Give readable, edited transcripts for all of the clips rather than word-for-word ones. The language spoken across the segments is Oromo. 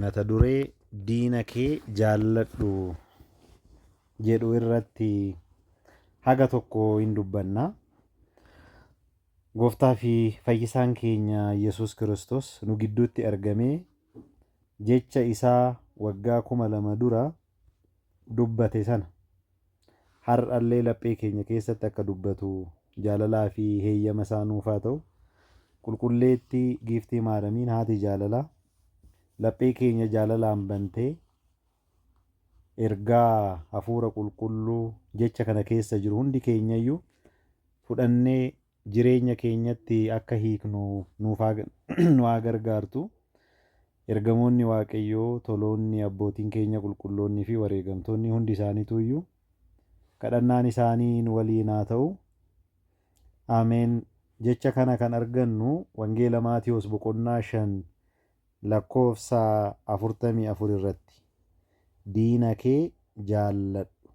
Mata duree diina kee jaalladhu jedhu irratti haga tokko hin dubbanna. Gooftaa fi fayyisaan keenya Yesuus Kiristoos nu gidduutti argamee jecha isaa waggaa 2000 dura dubbate sana har'allee laphee keenya keessatti akka dubbatu jaalalaa fi heeyyama isaa nuuf haa ta'u. Qulqulleetti giiftii maaramiin haati jaalalaa laphee keenya jaalalaan bantee ergaa hafuura qulqulluu jecha kana keessa jiru hundi keenyayyuu fudhannee jireenya keenyatti akka hiiknu nu haa gargaartu. Ergamoonni Waaqayyoo, toloonni, abbootiin keenya qulqulloonnii fi wareegamtoonni hundi isaaniitu iyyuu kadhannaan isaanii nu waliin haa ta'u. Ameen. Jecha kana kan argannu Wangeela Maatiyos boqonnaa 5 lakkoofsa 44 irratti. Diina kee jaalladhu.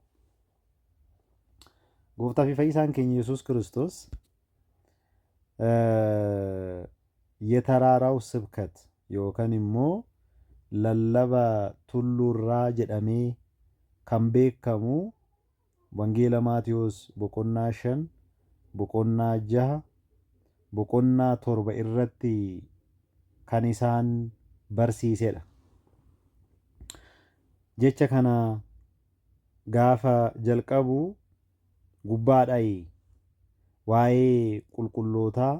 Gooftaa fi fayyisaan keenya Yesuus Kiristoos የተራራው ስብከት yookaan immoo lallaba tulluurraa jedhamee kan beekamu Wangeela Maatiyos boqonnaa 5 boqonnaa 6 boqonnaa 7 irratti kan isaan barsiisedha. Jecha kana gaafa jalqabu gubbaadhaa waa'ee qulqullootaa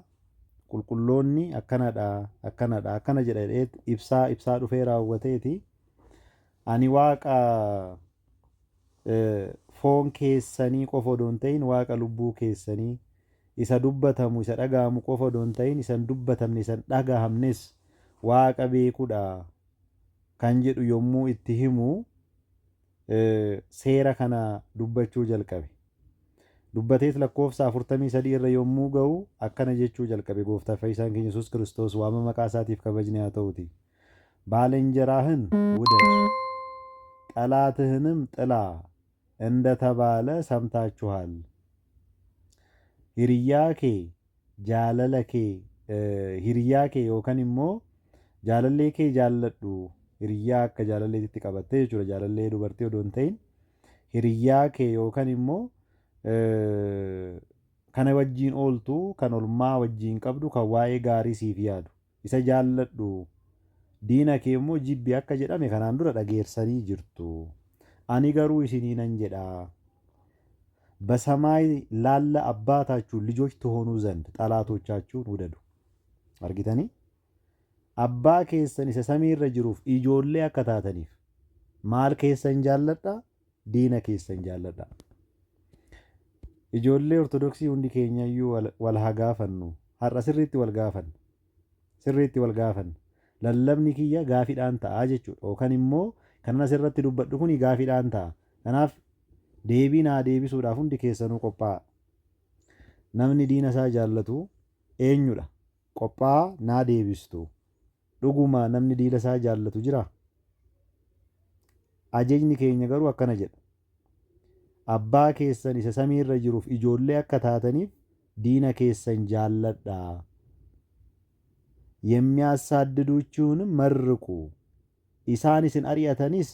qulqulloonni akkana jedhee ibsaa dhufee raawwateeti. Ani waaqa foon keessanii qofa odoo hin ta'in waaqa lubbuu keessanii isa dubbatamu isa dhaga'amu qofa odoo hin ta'in isa hin dubbatamne isa hin dhaga'amnes waaqa beekudha kan jedhu yommuu itti himu seera kana dubbachuu jalqabe. Dubbatees lakkoofsa 43 irra yommuu ga'u akkana jechuu jalqabe. Gooftaa fayyisaan keenya Yesuus Kiristoos waama maqaa isaatiif kabajni haa ta'uti. ባልንጀራህን ውደድ ጠላትህንም ጥላ እንደተባለ ሰምታችኋል። ሂርያኬ ጃለለኬ ሂርያኬ yookaan immoo jaalallee kee jaalladhu. Hiriyyaa akka jaalalleetitti qabattee jechuudha. Jaalallee dubartii odoo hin ta'in hiriyyaa kee yookaan immoo kana wajjiin ooltu kan olmaa wajjiin qabdu kan waa'ee gaarii siif yaadu isa jaalladhu. Diina kee immoo jibbi akka jedhame kanaan dura dhageessanii jirtu. Ani garuu isiniinan jedha በሰማይ ላለ አባታችሁ ልጆች ትሆኑ ዘንድ ጠላቶቻችሁን ውደዱ። አርጊተኒ አባ ኬሰን isa samiirra jiruuf ijoollee akka taataniif maal keessan jaalladha? Diina keessan jaalladha. Ijoollee Ortodoksii hundi keenyayyuu wal haa gaafannu. Har'a sirriitti wal gaafanna. Sirriitti wal gaafanna. Lallabni kiyya gaafiidhaan ta'a jechuudha. Yookaan immoo kan asirratti dubbadhu kuni gaafiidhaan ta'a. Kanaaf deebii naa deebisuudhaaf hundi keessanuu qophaa'a. Namni diina isaa jaallatu eenyudha? Qophaa'a naa deebistu. Dhuguma namni diina isaa jaallatu jira? Ajajni keenya garuu akkana jedha. Abbaa keessan isa samiirra jiruuf ijoollee akka taataniif diina keessan jaalladha. የሚያሳድዱችሁንም መርቁ isaan isin ari'atanis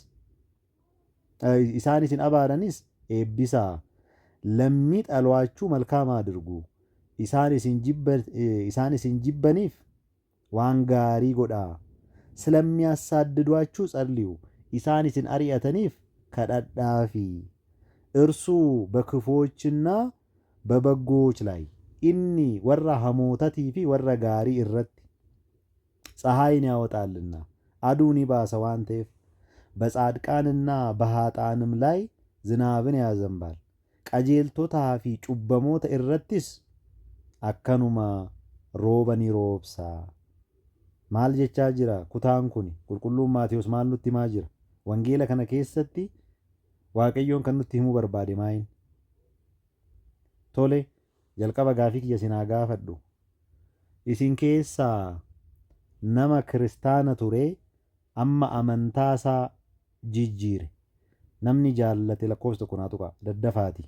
isaan isin abaaranis eebbisaa. Lammii dhalwaachuu መልካም አድርጉ isaan isin jibbaniif waan gaarii godhaa. ስለሚያሳድዷችሁ ጸልዩ isaan isin ari'ataniif kadhadhaaፊ እርሱ በክፉዎችና በበጎዎች ላይ ኢኒ ወራ ሐሞታቲ ፊ ወራ ጋሪ እረት ፀሐይን ያወጣልና አዱን ይባሰ ዋን ተይፍ በጻድቃንና በኃጥአንም ላይ ዝናብን ያዘንባል። ቀጄልቶታ ፊ ጩበሞታ እረትስ አከኑማ ሮበኒ ሮብሳ። ማል ጀቻ ጅራ ኩታን ኩኒ ቁልቁሉን ማቴዎስ ማል ኑtti himaa jira? Wangeela kana keessatti Waaqayyoon kan nutti himuu barbaade maayin? Tole, jalqaba gaafii kiyya isin haa gaafadhu. Isin keessaa nama kiristaana ture amma amantaasaa jijjiire namni jaallate lakkoofsa tokko naa tuqa daddafaati.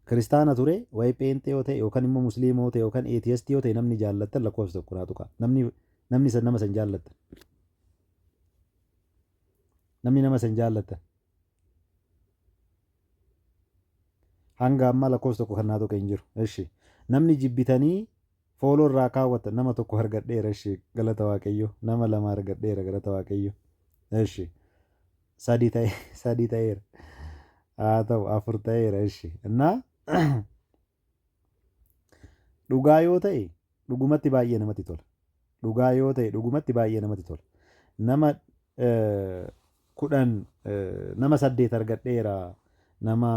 kiristaana ture wayi pheenxee yoo ta'e yookaan immoo musliima yoo ta'e yookaan eetiyestii yoo ta'e namni jaallattan lakkoofsa tokko naa tuqa. Namni san nama san jaallattan. Namni nama san jaallattan. Hanga ammaa lakkoofsa tokko kan naa tuqa hin jiru. Eshi namni jibbitanii fooloo irraa kaawwatan nama tokko argadheera. Eshi galata waaqayyo. Nama lama argadheera galata waaqayyo. Eshi sadii ta'eera. Haa ta'u afur ta'eera. Eshi innaa dhugaa yoo ta'e dhugumatti baay'ee namatti tola. Dhugaa yoo ta'e dhugumatti baay'ee namatti tola. Nama 8 argadheera nama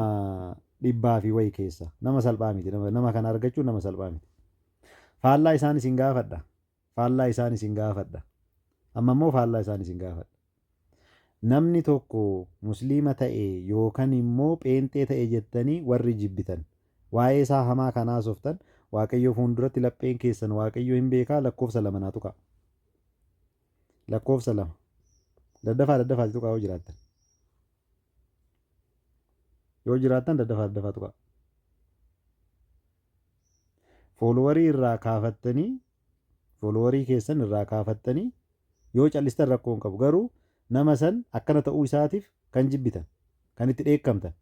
100 wayi keessa. Nama salphaa miti. Nama kana argachuun nama salphaa miti. Faallaa isaan isin gaafadha. Faallaa isaan isin gaafadha. Amma immoo faallaa isaan isin gaafadha. Namni tokko musliima ta'e yookaan immoo pheenxee ta'e jettanii warri jibbitan waa'ee isaa hamaa kanaa softan waaqayyo fuulduratti lapheen keessan waaqayyo hin beekaa lakkoofsa 2 naa tuqa. Lakkoofsa 2. Daddafaa tuqa yoo jiraattan. Yoo jiraattan daddafaa tuqa. Foolowarii irraa kaafattanii foolowarii keessan irraa kaafattanii yoo callistan rakkoo hin qabu garuu nama san akkana ta'uu isaatiif kan jibbitan kan itti dheekkamtan.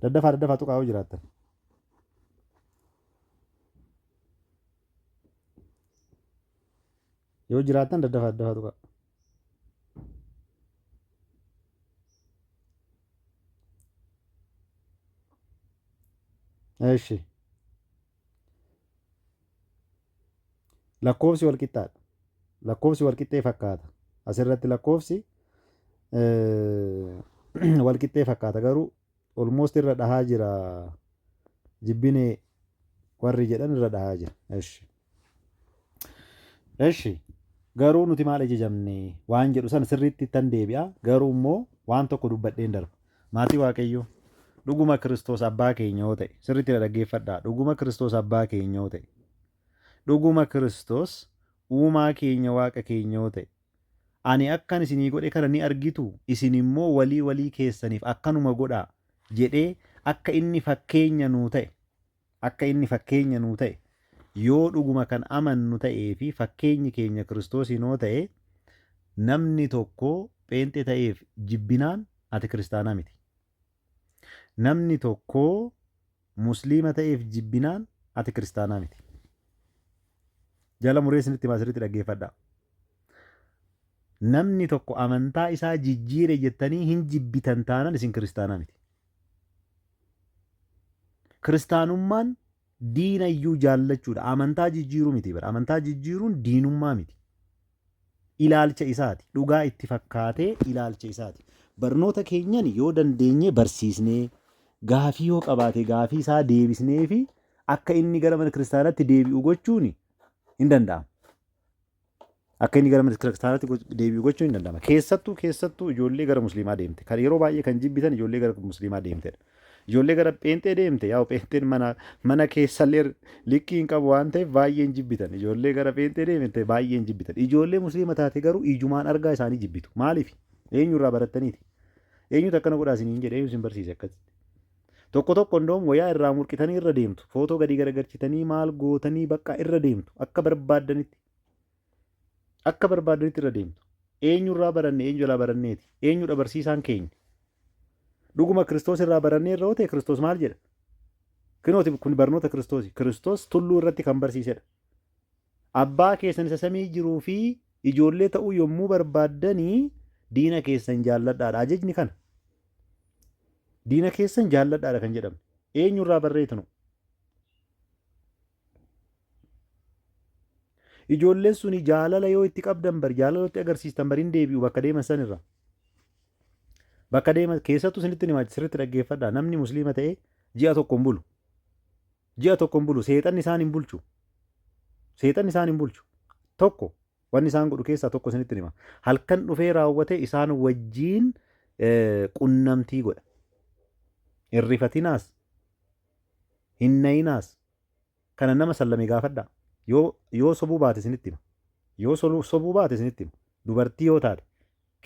Daddafaa tuqaa yoo jiraattan. Yoo jiraattan daddafaa tuqaa. Eshi lakkoofsi wal qixxaadha. Lakkoofsi wal qixxee fakkaata. Asirratti lakkoofsi wal qixxee fakkaata garuu almost irra dhahaa jira. Jibbinee warri jedhan irra dhahaa jira. Eshi garuu nuti maal ajajamne waan jedhu sana sirriitti tan deebi'a. Garuu immoo waan tokko dubbadheen darba. Maatii Waaqayyoo dhuguma Kiristoos abbaa keenya yoo ta'e sirriitti dhaggeeffadhaa. Dhuguma Kiristoos abbaa keenya yoo ta'e dhuguma Kiristoos uumaa keenya waaqa keenya yoo ta'e ani akkan isinii godhe kana ni argitu isin immoo walii keessaniif akkanuma godhaa jedhee akka inni fakkeenya nuu ta'e yoo dhuguma kan amannu ta'ee fi fakkeenyi keenya Kiristoosiin yoo ta'e namni tokko pheenxee ta'eef jibbinaan ati kiristaanaa miti. Namni tokko musliima ta'eef jibbinaan ati kiristaanaa miti. Jala muree isinitti maasiritti dhaggeeffadhaa. Namni tokko amantaa isaa jijjiire jettanii hin jibbitan taanaan isin kiristaanaa miti. Kiristaanummaan diina iyyuu jaallachuudha. Amantaa jijjiiruu miti bara. Amantaa jijjiiruun diinummaa miti. Ilaalcha isaati. Dhugaa itti fakkaatee ilaalcha isaati. Barnoota keenyan yoo dandeenye barsiisnee gaafii yoo qabaate gaafii isaa deebisnee fi akka inni gara mana kiristaanaatti deebi'u gochuuni hin danda'amu. Akka inni gara mana kiristaanaatti deebi'u gochuun hin danda'ama. Keessattuu ijoollee gara musliimaa deemte. Kan yeroo baay'ee kan jibbitan ijoollee gara musliimaa deemtedha. Ijoollee gara pheenxee deemte yaa pheenxeen mana keessallee likkii hin qabu waan ta'eef baay'een jibbitan. Ijoollee gara pheenxee deemte baay'een jibbitan. Ijoollee musliima taate garuu ijumaan argaa isaanii jibbitu. Maaliif? Eenyurraa barattaniiti? Eenyutu akkana godhaa isiniin jedhee eenyu isin barsiise akkasitti? Tokko indoom wayaa irraa murqitanii irra deemtu. Footoo gadi garagalchitanii maal gootanii bakka irra deemtu. Akka barbaaddanitti irra deemtu. Eenyurraa baranne eenyurraa baranneeti. Eenyudha barsiisaan keenya. Dhuguma Kiristoos irraa barannee irra ta'e Kiristoos maal jedha? Kinooti kun barnoota Kiristoosi. Kiristoos tulluu irratti kan barsiisedha. Abbaa keessan isa samii jiruu fi ijoollee ta'uu yommuu barbaaddanii diina keessan jaalladhaadha. Ajajni kana. Diina keessan jaalladhaadha kan jedhamu. Eenyurraa barreetinu? Ijoolleen suni jaalala yoo itti qabdan bari jaalala itti agarsiistan bari hin deebi'u bakka deeman sanirra. Bakka deeman keessattuu isinitti himaa sirriitti dhaggeeffadhaa. Namni musliima ta'e ji'a tokko hin bulu. Ji'a tokko hin bulu. Seexanni isaan hin bulchu. Seexanni isaan hin bulchu. Tokko wanni isaan godhu keessaa tokko isinitti hima. Halkan dhufee raawwate isaan wajjiin qunnamtii godha. Hin rifatinaas. Hin nayinaas. Kana nama sallame gaafadhaa. Yoo sobuu baate isinitti hima. Yoo sobuu baate isinitti hima. Dubartii yoo taate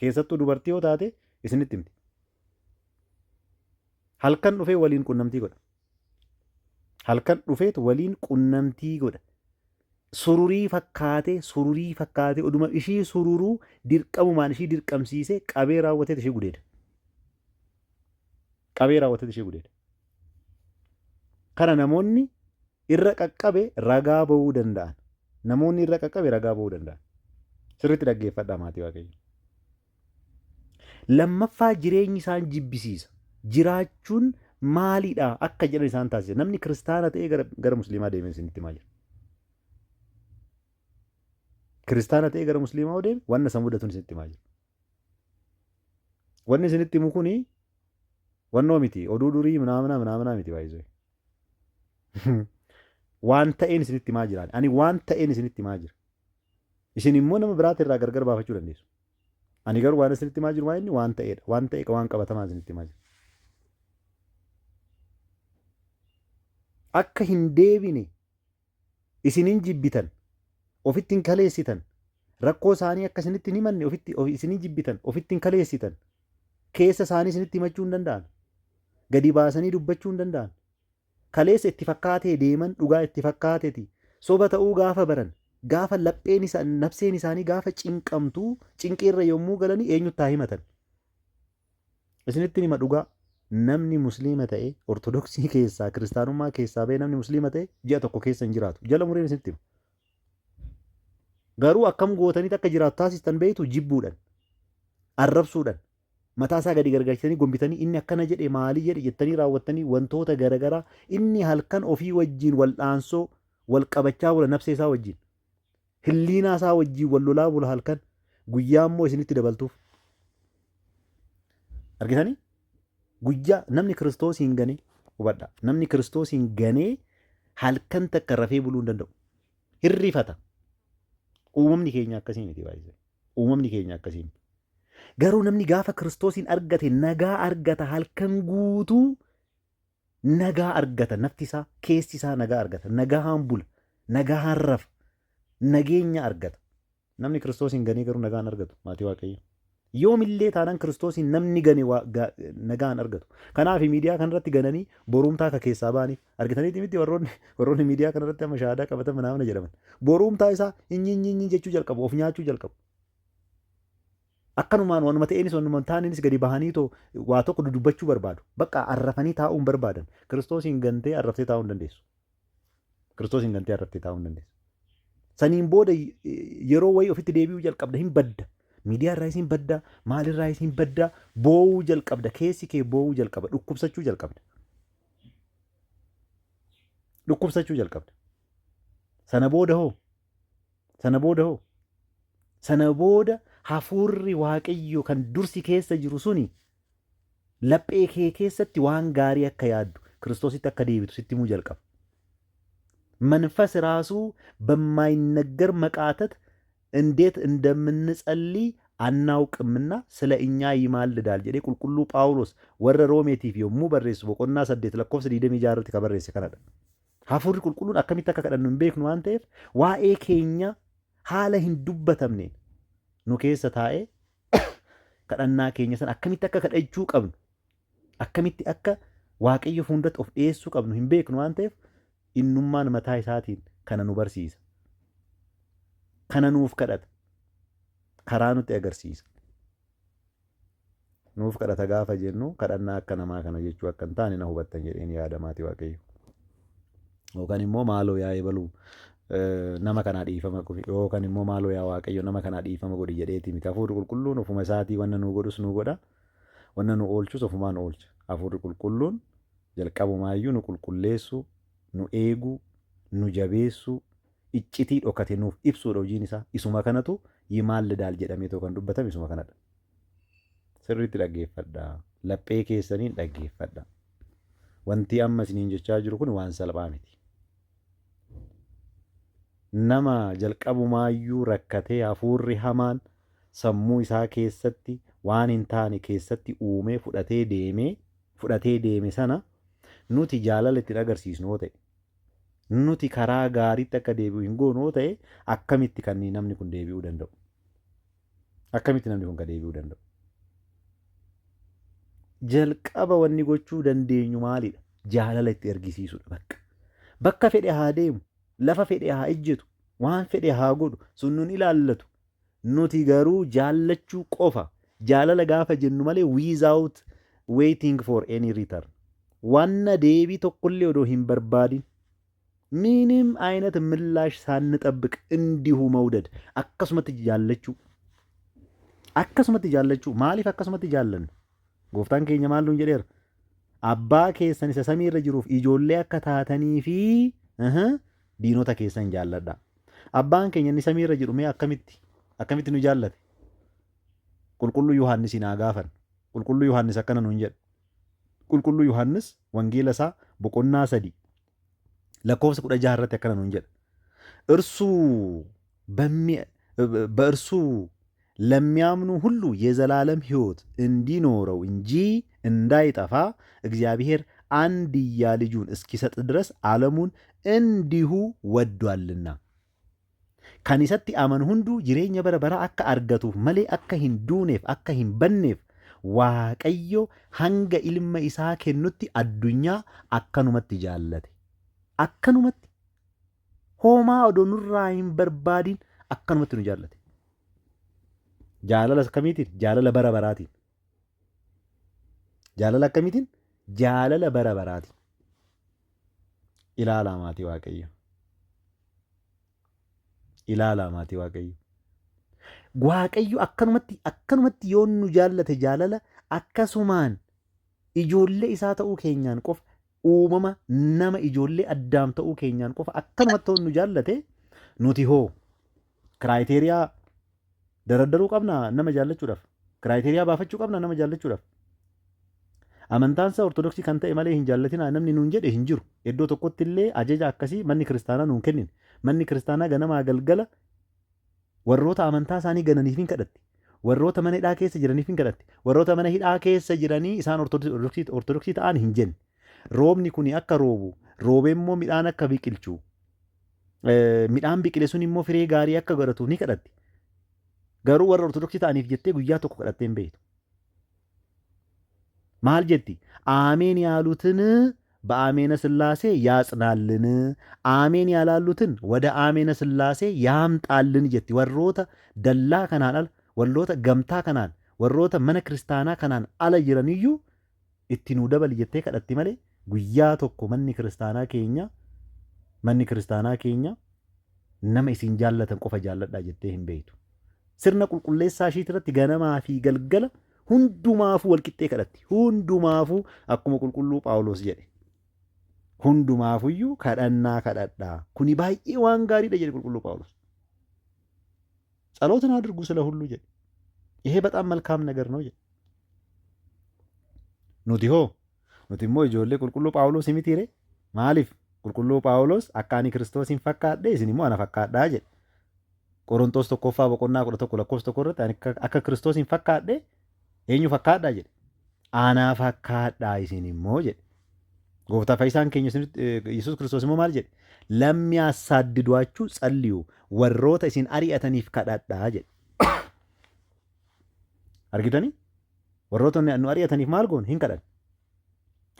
keessattuu dubartii yoo taate isinitti himti. halkan dhufee waliin qunnamtii godha. Halkan dhufeetu waliin qunnamtii godha. Sururii fakkaatee oduma ishii sururuu dirqamumaan ishii dirqamsiisee qabee raawwateet ishee gudeeda. Kana namoonni irra qaqqabe ragaa ba'uu danda'an. Sirriitti dhaggeeffadhaa maatii Waaqayyo. Lammaffaa jireenyi isaan jibbisiisa. Jiraachuun maalidha akka jedhan isaan taasisa. Namni kiristaana ta'ee gara musliimaa deemee isinitti himaa jira. Kiristaana ta'ee gara musliimaa deeme wanna isa mudatuun isinitti himaa jira. Wanni isinitti himu kuni wannoo miti. Oduu durii minaaminaa miti baay'isee. Waan ta'een isinitti himaa jiraan. Ani waan ta'een isinitti himaa jira. Isin immoo nama biraati irraa gargar baafachuu dandeessu. Ani garuu waan isinitti himaa jiru inni waan ta'eedha. Waan ta'e waan qabatamaa isinitti himaa jira. Akka hin deebine isinin jibbitan, ofitti hin kaleessitan, rakkoo isaanii akka isinitti hin himanne isinin jibbitan, ofitti hin kaleessitan, keessa isaanii isinitti himachuu hin danda'an, gadi baasanii dubbachuu hin danda'an, kaleessa itti fakkaatee deeman dhugaa itti fakkaateeti, soba ta'uu gaafa baran, gaafa nafseen isaanii gaafa cinqamtuu cinqeerra yommuu galanii eenyutti haa himatan. Isinitti hima dhugaa. Namni musliima ta'e ortodoksii keessaa kiristaanummaa keessaa ba'e namni musliima ta'e ji'a tokko keessa hin jiraatu. Jala mureen isinitti hima. Garuu akkam gootaniit akka jiraatu taasistan beektu jibbuudhaan, arrabsuudhaan, mataasaa gadi gargalchitanii gombitanii inni akkana jedhe maalii jedhe jettanii raawwattanii wantoota garaagaraa inni halkan ofii wajjiin wal'aansoo wal qabachaa bula nafsee isaa wajjiin. Hilliinaa isaa wajjiin wal lolaa bula halkan guyyaa immoo isinitti dabaltuuf. Argitanii? Guyyaa namni kiristoosiin ganee hubadha. Namni kiristoosiin ganee halkan takka rafee buluu hin danda'u. Hirrifata. Uumamni keenya akkasii miti baay'ee. Uumamni keenya akkasii miti. Garuu namni gaafa kiristoosiin argate nagaa argata halkan guutuu nagaa argata nafti isaa keessi isaa nagaa argata nagaan bula nagaan rafa nageenya argata. Namni kiristoosiin ganee garuu nagaan argatu maatii Waaqayyo. Yoomillee taanaan kiristoosiin namni gane nagaan argatu. Kanaaf miidiyaa kanarratti gananii boruumtaa akka keessaa ba'aniif argitaniiti miti warroonni miidiyaa kanarratti amma shaadaa qabatan manaamna jedhaman. Boruumtaa isaa inni jechuu jalqabu of nyaachuu jalqabu. Akkanumaan wanuma ta'eenis wanuma taaninis gadi bahanii waa tokko dudubbachuu barbaadu. Bakka arrafanii taa'uu hin barbaadan. Kiristoosiin gantee arraftee taa'uu hin dandeessu. Saniin booda yeroo wayii ofitti deebi'uu jalqabda hin badda. Miidiyaa irraa isin baddaa, maalirraa isin baddaa, boo'uu jalqabda, keessi kee boo'uu jalqaba, dhukkubsachuu jalqabda. Sana booda hafuurri Waaqayyo kan dursi keessa jiru suni laphee kee keessatti waan gaarii akka yaaddu, Kiristoositti akka deebitu sitti himuu jalqaba. መንፈስ ራሱ በማይነገር መቃተት እንዴት እንደምንጸልይ አናውቅምና ስለ እኛ ይማልዳል ጀዴ ቁልቁሉ ጳውሎስ ወረ ሮሜቲፍ yoሙ በሬሱ በቆና ሰዴት ለኮፍስ ዲደም ይጃርት ከበሬስ ከነደ ሀፉር ቁልቁሉን አከሚት ተከከደን ቤክ ነው አንተ ዋኤ ኬኛ ሃለ ሂንዱበተምኔ ኑ ኬሰ ታኤ ከደና ኬኛ ሰን አከሚት ተከከደቹ ቀብኑ አከሚት አከ ዋቀዩ ፉንደት ኦፍ ዴሱ ቀብኑ ሂምቤክ ነው አንተ ኢኑማን መታይ ሳቲን ከነኑ በርሲስ ከነኑፍ ከደት ከራኑት አገርሲስ ኑፍ ከደተ ጋፈ ጀኑ ከደና አከነማ ከነ ጀቹ አከንታን ነው ሁበተን ጀዴን ያደማቲ ዋቀዩ ኦካን ሞ ማሎ ያ ይበሉ nama kana dhiifama yookaan immoo maaloo yaa Waaqayyo nama kana dhiifama godhi jedheeti miti hafuurri qulqulluun ofuma isaatii wanna nu godhus nu godha wanna nu oolchus ofumaan oolcha hafuurri qulqulluun jalqabumaayyuu nu qulqulleessu nu eegu nu jabeessu iccitii dhokate nuuf ibsuudha hojiin isaa isuma kanatu yimaallidaal jedhamee kan dubbatame isuma kanadha. Sirriitti dhaggeeffadha laphee keessaniin dhaggeeffadha wanti amma isiniin jechaa jiru kun waan salphaa miti. Nama jalqabumaayyuu rakkatee hafuurri hamaan sammuu isaa keessatti waan hin taane keessatti uumee fudhatee deeme sana nuti jaalala ittiin agarsiisnu yoo ta'e nuti karaa gaariitti akka deebi'u hin goonu yoo ta'e akkamitti kan namni kun deebi'uu danda'u? jalqaba wanni gochuu dandeenyu maalidha? Jaalala itti argisiisudha bakka. Bakka fedhe haa deemu, lafa fedhe haa ejjetu, waan fedhe haa godhu, sun nun ilaallatu. Nuti garuu jaallachuu qofa. Jaalala gaafa jennu malee without waiting for any return. Wanna deebii tokkollee odoo hin barbaadin ምንም አይነት ምላሽ ሳንጠብቅ እንዲሁ መውደድ akkasumatti jaallachuu maaliif akkasumatti jaallannu? Gooftaan keenya maal nuun jedheera? Abbaa keessan isa samii irra jiruuf ijoollee akka taatanii fi diinota keessan jaalladha. Abbaan keenya inni samii irra jiru mee akkamitti nu jaallate? Qulqulluu Yohaannis naa gaafan. Qulqulluu Yohaannis akkana nuun jedha. Qulqulluu Yohaannis wangeela isaa boqonnaa 3 lakkoofsa 16 irratti akkana nuun jedha. በእርሱ ለሚያምኑ ሁሉ የዘላለም ሕይወት እንዲኖረው እንጂ እንዳይጠፋ እግዚአብሔር አንድያ ልጁን እስኪሰጥ ድረስ ዓለሙን እንዲሁ ወዷልና ከኒሰtti aman hundu jireenya bara bara akka argatuuf malee akka hin duuneef akka hin banneef Waaqayyo hanga ilma isaa kennutti addunyaa akkanumatti jaallate. Akkanumatti homaa odoo nurraa hin barbaadin akkanumatti nu jaallate. Jaalala akkamiitiin? Jaalala bara baraatiin. Jaalala akkamiitiin? Jaalala bara baraatiin. Ilaalaa maatii Waaqayyo. Ilaalaa maatii Waaqayyo. Waaqayyo akkanumatti yoo nu jaallate jaalala akkasumaan ijoollee isaa ta'uu keenyaan qofa uumama nama ijoollee addaam ta'uu keenyaan qofa akkanumatti yoo nu jaallate nuti hoo kiraayiteriyaa dardaruu qabna nama jaallachuudhaaf. Kiraayiteriyaa baafachuu qabna nama jaallachuudhaaf. Amantaansa ortodoksii kan ta'e malee hin jaallatinaa namni nuun jedhe hin jiru. Iddoo tokkotti illee ajaja akkasii manni kiristaanaa nuun kennine. Manni kiristaanaa ganamaa galgala warroota amantaa isaanii gananiif hin kadhatti. Warroota mana hidhaa keessa jiraniif hin kadhatti. Warroota mana hidhaa keessa jiranii isaan ortodoksii ta'an hin jenne. Roobni kun akka roobu, roobee immoo midhaan akka biqilchu, midhaan biqile sun immoo firee gaarii akka godhatu ni kadhatti. Garuu warra ortodoksii ta'aniif jettee guyyaa tokko kadhattee hin beektu. ማል ጀቲ አሜን ያሉትን በአሜነ ሥላሴ ያጽናልን አሜን ያላሉትን ወደ አሜነ ሥላሴ ያምጣልን ጀቲ ወሮተ ደላ ከናል ወሎተ ገምታ ከናል ወሮተ መነ ክርስቲያና ከናን አለ ይረንዩ ኢቲኑ ደበል ጀቴ ከደቲ መሌ ጉያ ቶኮ መኒ ክርስቲያና ኬኛ ነመ ኢሲን ጃለተን ቆፈ ጃለዳ ጀቴ ሂምቤቱ ስርነ ቁልቁሌሳ ሺትረት ገነማ ፊ ገልገለ hundumaafuu walqixxee kadhatti. Hundumaafuu akkuma qulqulluu Phaawulos jedhe. Hundumaafuyyuu kadhannaa kadhadhaa. Kuni baay'ee waan gaariidha jedhe qulqulluu Phaawulos. ጸሎትን አድርጉ ስለ ሁሉ jedhe. ይሄ በጣም መልካም ነገር ነው jedhe. nuti immoo ijoollee qulqulluu Phaawulos miti ree? Maaliif qulqulluu Phaawulos akka ani Kiristoosin fakkaadhe isin immoo ana fakkaadhaa jedhe. Qorontos tokkoffaa boqonnaa 11 lakkoofsa 1 irratti ani akka Kiristoosin fakkaadhe eenyu fakkaadhaa jedhe. Anaa fakkaadhaa isin immoo jedhe. Gooftaa fayyisaan keenya Yesuus Kiristoos immoo maal jedhe? ለሚያሳድዷችሁ ጸልዩ warroota isin ari'ataniif kadhadhaa jedhe. Argitanii? Warroota nu ari'ataniif maal goon hin kadhan.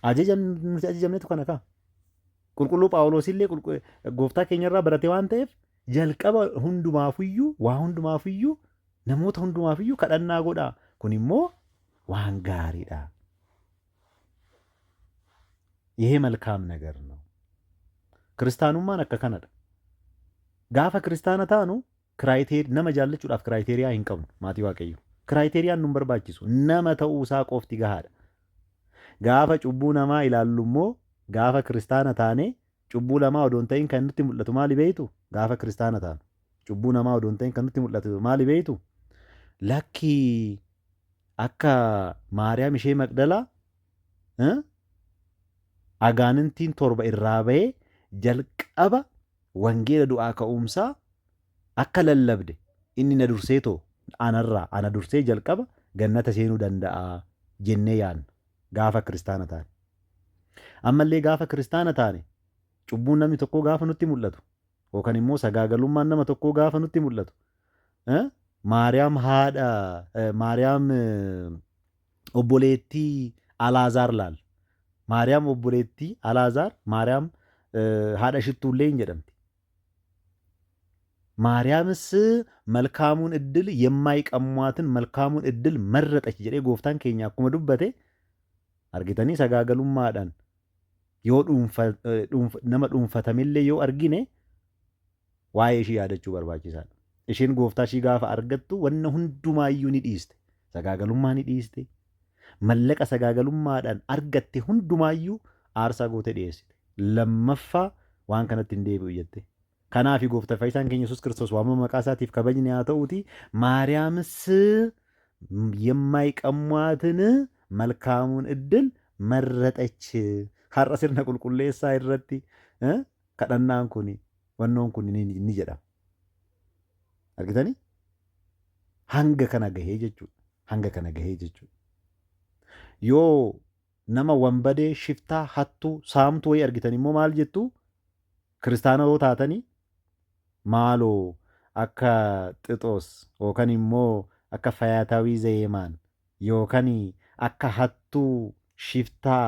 Nuti ajajamnetu kana kaa. Qulqulluu Phaawulos illee gooftaa keenyarraa barate waan ta'eef jalqaba hundumaafiyyuu waa hundumaafiyyuu namoota hundumaafiyyuu kadhannaa godhaa. Kun immoo waan gaariidha. ይሄ መልካም ነገር ነው። ክርስቲያኑማን akka kanadha. Gaafa kiristaana taanu nama jaallachuudhaaf kiraayiteriyaa hin qabnu maatii Waaqayyo. Kiraayiteriyaa nun barbaachisu nama ta'uu isaa qofti gahaadha. Gaafa cubbuu namaa ilaallu immoo gaafa kiristaana taane cubbuu namaa odoon ta'in kan nutti mul'atu maali beeytu? Gaafa kiristaana taanu cubbuu namaa odoon ta'in kan nutti mul'atu maali beeytu? Lakki akka Maariyaam ishee Magdalaa agaanintiin 7 irraa ba'ee jalqaba wangeela du'aa ka'umsaa akka lallabde inni na durseetoo ana dursee jalqaba gannata seenuu danda'a jennee yaadna gaafa kiristaana taane. Ammallee gaafa kiristaana taane cubbuun namni tokko gaafa nutti mul'atu yookaan immoo sagaagalummaan nama tokko gaafa nutti mul'atu Maariyaam obboleettii Alaazaar laal. Maariyaam obboleettii Alaazaar, Maariyaam haadha shittuullee hin jedhamti. ማርያምስ መልካሙን እድል የማይቀሟትን መልካሙን እድል መረጠች jedhee gooftaan keenya akkuma dubbate argitanii sagaagalummaadhaan yoo nama dhuunfatamillee yoo argine waa'ee ishii yaadachuu barbaachisaadha. Isheen gooftaa ishii gaafa argattu wanna hundumaayyuu ni dhiiste. Sagaagalummaa ni dhiiste. Mallaqa sagaagalummaadhaan argatte hundumaayyuu aarsaa gootee dhiyeessite. Lammaffaa waan kanatti hin deebi'u jette. Kanaafi gooftaa fayyisaan keenya Yesuus Kiristoos waamama maqaa isaatiif kabajni haa ta'uuti. Maariyaamስ የማይቀሟትን መልካሙን እድል መረጠች. har'a sirna qulqulleessaa irratti kadhannaan kun wannoon kun ni jedhama. Argitanii? Hanga kana gahee jechuudha. Hanga kana gahee jechuudha. Yoo nama wambadee shiftaa hattuu saamtuu wayii argitan immoo maal jettu? Kiristaana yoo taatanii maaloo akka Xixoos yookaan immoo akka Fayaatawii Zeemaan yookaan akka hattuu shiftaa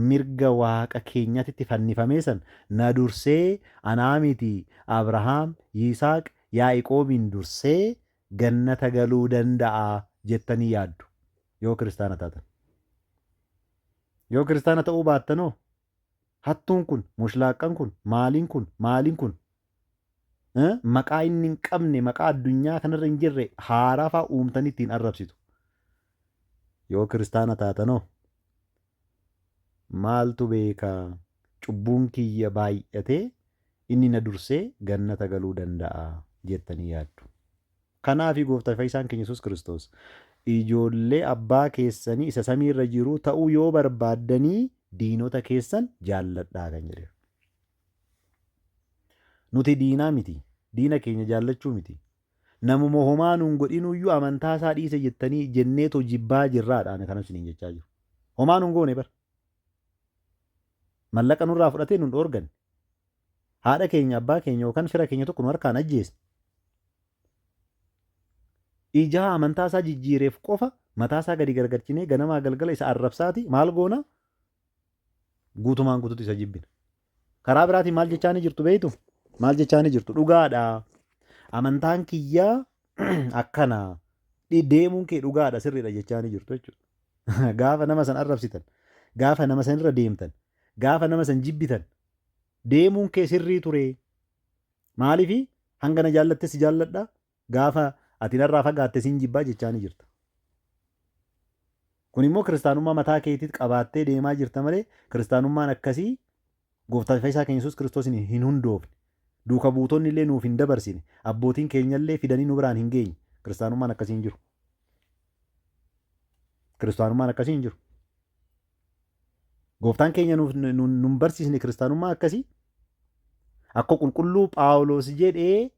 mirga waaqa keenyatti fannifamee san na dursee anaa miti Abrahaam, Yisaaq, Yaaqoobiin dursee gannata galuu danda'a jettanii yaaddu yoo kiristaana taatan. Yoo kiristaana ta'uu baattanoo hattuun kun, mushlaaqan kun, maaliin kun maqaa inni hin qabne, maqaa addunyaa kanarra hin jirre haaraa fa'aa uumtanii ittiin arrabsitu. Yoo kiristaana taatanoo maaltu beekaa cubbuun kiyya baay'atee inni na dursee gannata galuu danda'a jettanii yaaddu. Kanaafi gooftaa fayyisaan keenya Yesuus Kiristoos ijoollee abbaa keessanii isa samiirra jiru ta'uu yoo barbaaddanii diinota keessan jaalladhaa kan jedhe. Nuti diinaa miti. Diina keenya jaallachuu miti. Namuma homaa nuun godhinuyyuu amantaa isaa dhiise jettanii jenneetoo jibbaa jirraadhaan kanas isiniin jechaa jiru. Homaa nuun goone bara. Mallaqa nurraa fudhatee nuun dhoorgan. Haadha keenya, abbaa keenya yookaan fira keenya tokko nu harkaan ajjeesne. Ijaa amantaa isaa jijjiireef qofa mataa isaa gadi gargarchinee ganamaa galgala isa arrabsaati maal goona? Guutumaan guutuutti isa jibbina. Karaa biraatiin maal jechaanii jirtu beeytu? Maal jechaanii jirtu? Dhugaadha. Amantaan kiyyaa akkana. Deemuun kee dhugaadha sirriidha jechaanii jirtu jechuudha. Gaafa nama san arrabsitan, gaafa nama san irra deemtan, gaafa nama san jibbitan, deemuun kee sirrii ture. Maaliifi hangana jaallatte si jaalladha. Gaafa ati narraa fagaatte siin jibbaa jechaanii jirta. Kun immoo kiristaanummaa mataa keetiitti qabaattee deemaa jirta malee kiristaanummaan akkasii gooftaa fayyisaa keenya Yesuus Kiristoos hin hundoofne. Duuka buutonni illee nuuf hin dabarsine. Abbootiin keenyallee fidanii nu biraan hin geenye. Kiristaanummaan akkasii hin jiru. Kiristaanummaan akkasii hin jiru. Gooftaan keenya nun barsiisne kiristaanummaa akkasii akka qulqulluu Phaawulos jedhee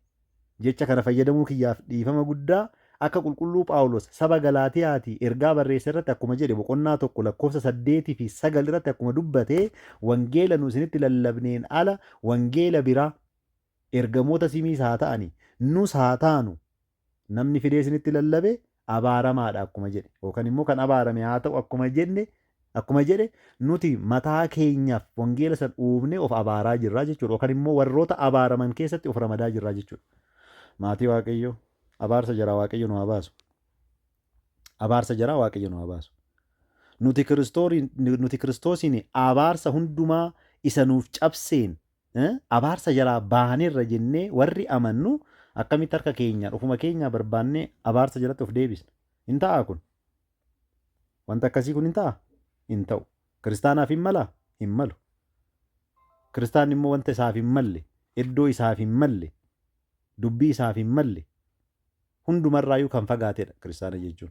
jecha kana fayyadamuu kiyyaaf dhiifama guddaa akka qulqulluu Phaawulos saba Galaatiyaatii ergaa barreesse irratti akkuma jedhe boqonnaa 1 lakkoofsa 8 fi 9 irratti akkuma dubbatee wangeela nu isinitti lallabneen ala wangeela biraa ergamoota simiis haa ta'ani nus haa taanu namni fidee isinitti lallabe abaaramaadha akkuma jedhe yookaan immoo kan abaarame haa ta'u akkuma jedhe nuti mataa keenyaaf wangeela san uumne of abaaraa jirraa jechuudha yookaan immoo warroota abaaraman keessatti of ramadaa jirraa jechuudha. Maatii Waaqayyoo abaarsa jaraa Waaqayyo nu haa baasu. Abaarsa jaraa Waaqayyo nu haa baasu. Nuti Kiristoosiin abaarsa hundumaa isa nuuf cabseen abaarsa jaraa baaneerra jennee warri amannu akkamitti harka keenya ofuma keenya barbaannee abaarsa jalatti of deebisna. Hin ta'a kun. Wanta akkasii kun hin ta'a? Hin ta'u. Kiristaanaaf hin malaa? Hin malu. Kiristaanni immoo wanta isaaf hin malle, iddoo isaaf hin malle, dubbii isaaf hin malle hundumarraayyuu kan fagaatedha kiristaana jechuun.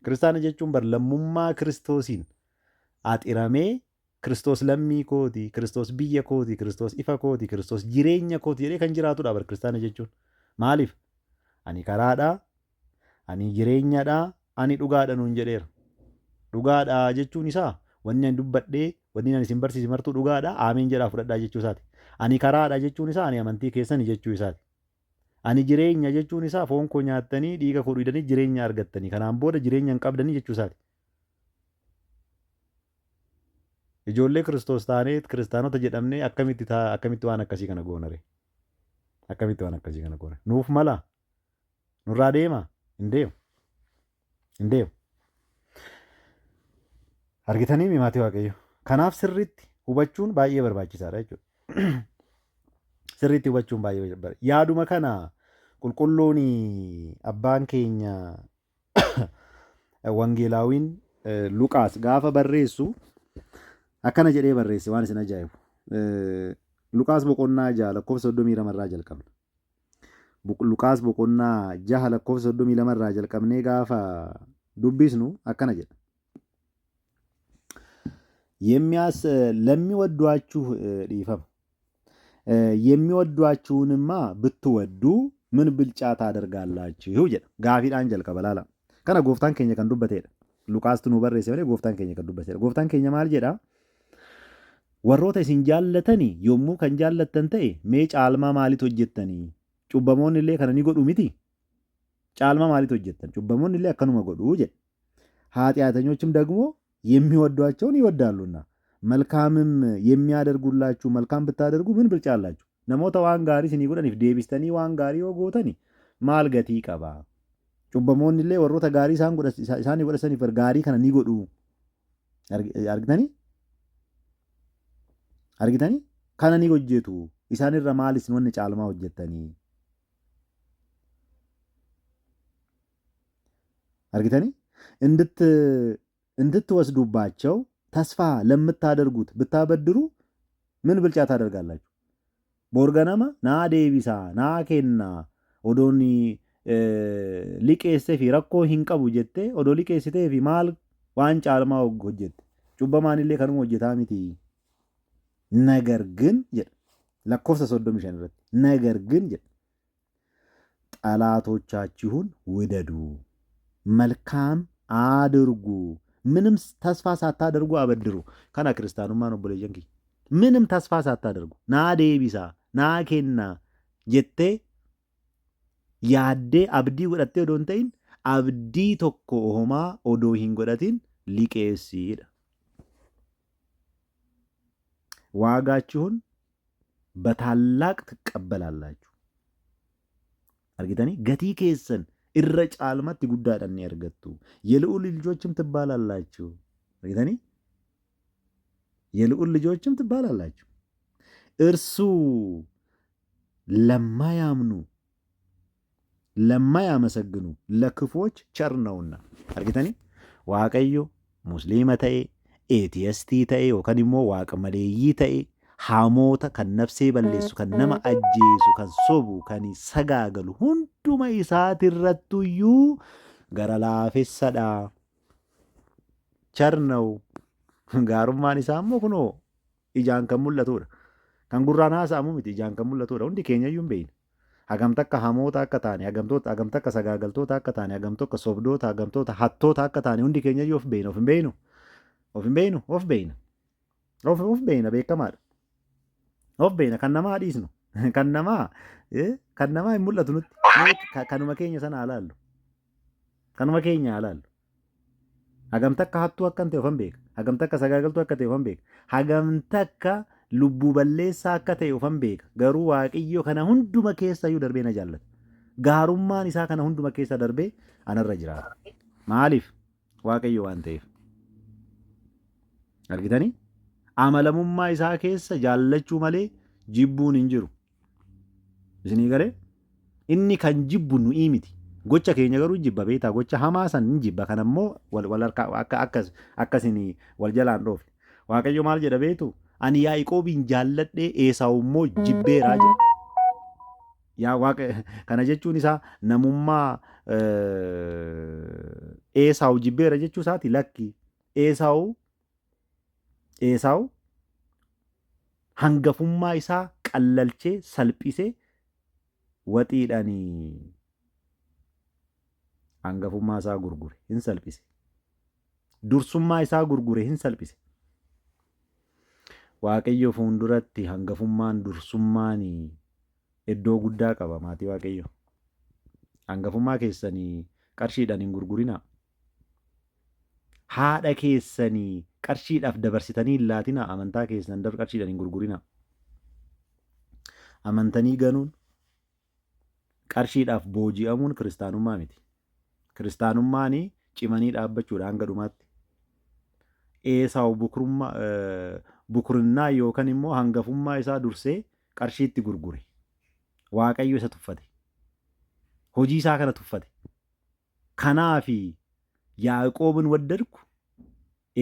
Kiristaana jechuun barlammummaa Kiristoosiin aaxiramee Kiristoos lammii kooti, Kiristoos biyya kooti, Kiristoos ifa kooti, Kiristoos jireenya kooti jedhee kan jiraatudha bar kiristaana jechuun. Maaliif? Ani karaadhaa, ani jireenyadhaa, ani dhugaadha nuun jedheera. Dhugaadhaa jechuun isaa wanni ani dubbadhee, wanni ani isin barsiise martuu dhugaadhaa, aamiin jedhaa fudhadhaa jechuu isaati. Ani karaadhaa jechuun isaa ani amantii keessani jechuu isaati. Ani jireenya jechuun isaa foon koo nyaattanii dhiiga koo dhugdanii jireenya argattanii kanaan booda jireenya hin qabdanii jechuu isaati. Ijoollee Kiristoos taaneet kiristaanota jedhamnee akkamitti waan akkasii kana goonare? Akkamitti waan akkasii kana goone? Nuuf mala? Nurraa deema? Hin deemu. Hin deemu. Argitanii maatii Waaqayyo. Kanaaf sirriitti hubachuun baay'ee barbaachisaadha jechuudha. Sirriitti hubachuun baay'ee barbaachisaadha. Yaaduma kana qulqulluun abbaan keenya wangeelaawiin Luqaas gaafa barreessu akkana jedhee barreesse waan isin ajaa'ibu. Luqaas boqonnaa 6 lakkoofsa 32 irraa jalqabna. Luqaas boqonnaa 6 lakkoofsa 32 irraa jalqabnee gaafa dubbisnu akkana jedha. ለሚወዷችሁ ዲፈም የሚወዷችሁንማ ብትወዱ ምን ብልጫ ታደርጋላችሁ jedha. Gaafiidhaan jalqaba laala. Kana gooftaan keenya kan dubbatedha. Luqaastu nu barreesse malee gooftaan keenya kan dubbatedha. Gooftaan keenya maal jedha? Warroota isin jaallatanii yommuu kan jaallattan ta'e mee caalmaa maaliit hojjettanii? Cubbamoonni illee kana ni godhu miti? Caalmaa maaliit hojjettan? Cubbamoonni illee akkanuma godhu jedha. ኃጢአተኞችም ደግሞ የሚወዷቸውን ይወዳሉና መልካምም የሚያደርጉላችሁ መልካም ብታደርጉ ምን ብልጫ አላችሁ? namoota waan gaarii isinii godhaniif deebistanii waan gaarii yoo gootani maal gatii qaba? Cubbamoonni illee warroota gaarii isaan godhasaniif gaarii kana ni godhu. Argitanii? Kana ni hojjetu. Isaanirra maal isin wanni caalmaa hojjettanii? Argitanii? እንድትወስዱባቸው ተስፋ ለምታደርጉት ብታበድሩ ምን ብልጫ ታደርጋላችሁ? ቦርገናማ ና ዴቢሳ ና ኬና ኦዶኒ ሊቄሴ ፊ ረኮ ሂንቀቡ ጀቴ ኦዶ ሊቄሲቴ ፊ ማል ዋን ጫልማ ሆጀቴ ጩበማን illee kanuma hojjetaa miti. ነገር ግን jedha lakkoofsa 35 irratti ነገር ግን jedha ጠላቶቻችሁን ውደዱ መልካም አድርጉ ምንም ተስፋ ሳታደርጉ አበድሩ። ከና ክርስቲያኑማ ነው ብለጀንኪ ምንም ተስፋ ሳታደርጉ ና ዴቢሳ ና ኬና ጀቴ ያዴ አብዲ ወደቴ ዶንተይን አብዲ ቶኮ ሆማ ኦዶ ሂን ጎዳቲን ሊቄሲዳ ዋጋችሁን በታላቅ ትቀበላላችሁ። አርጊታኒ ገቲ ኬሰን irra caalmatti guddaadhaan ni argattu. የልዑል ልጆችም ትባላላችሁ። አርጊታኒ የልዑል ልጆችም ትባላላችሁ። እርሱ ለማያምኑ ለማያመሰግኑ ለክፎች ቸር ነውና። አርጊታኒ waaqayyo musliima ta'e ኤቲኤስቲ ta'e yookaan immoo waaqa maleeyyii ta'e hamoota kan nafsee balleessu kan nama ajjeesu kan sobu kan sagaagalu hunduma isaatirrattuyyuu gara laafessadha. Charnau gaarummaan isaa immoo kunoo ijaan kan mul'atudha. Kan gurraan haasa'amu miti ijaan kan mul'atudha. Hundi keenyayyuu hin beekne. Hagamtakka hamoota akka taane, hagamtakka sagaagaltoota akka taane, hagamtakka sobdoota, hagamtoota hattoota akka taane hundi keenyayyuu of beekna. Of hin beeknu. Of hin beeknu. Of beekna. Of beekna beekamaadha. Of beekna kan namaa dhiisnu. Kan namaa hin mul'atu nutti. Kanuma keenya sana alaallu. Kanuma keenya alaallu. Hagamtakka hattuu akka ta'e of hin beeka. Hagamtakka sagaagaltuu akka ta'e of hin beeka. Hagamtakka lubbuu balleessaa akka ta'e of hin beeka. Garuu waaqayyo kana hunduma keessayyuu darbee na jaallata. Gaarummaan isaa kana hunduma keessa darbee anarra jiraata. Maaliif? Waaqayyo waan ta'eef. Argitanii? Amalamummaa isaa keessa jaallachuu malee jibbuun hin jiru. Isinii galee? Inni kan jibbu nu'ii miti. Gocha keenya garuu jibba beektaa. Gocha hamaa san hin jibba. Kanammoo akkasin wal jalaan dhoofne. Waaqayyo maal jedha beektu? Ani Yaaqoobiin jaalladhee Esaawu immoo jibbeeraa jedha. Kana jechuun isaa namummaa Esaawu jibbeera jechuu isaati lakki. Esaawu hangafummaa isaa qallalchee salphisee waxiidhaan hangafummaa isaa gurgure hin salphise. Dursummaa isaa gurgure hin salphise. Waaqayyo fuulduratti hangafummaan dursummaan iddoo guddaa qaba maatii Waaqayyo. Hangafummaa keessanii qarshiidhaan hin gurgurinaa. Haadha keessanii qarshiidhaaf dabarsitanii hin laatinaa, amantaa keessan qarshiidhaan hin gurgurinaa. Amantanii ganuun qarshiidhaaf booji'amuun kiristaanummaa miti. Kiristaanummaan cimanii dhaabbachuudha hanga dhumaatti. Eesaawu bukurinnaa yookaan immoo hangafummaa isaa dursee qarshiitti gurgure. Waaqayyo isa tuffate. Hojii isaa kana tuffate. Kanaafi Yaaqoobin waddarku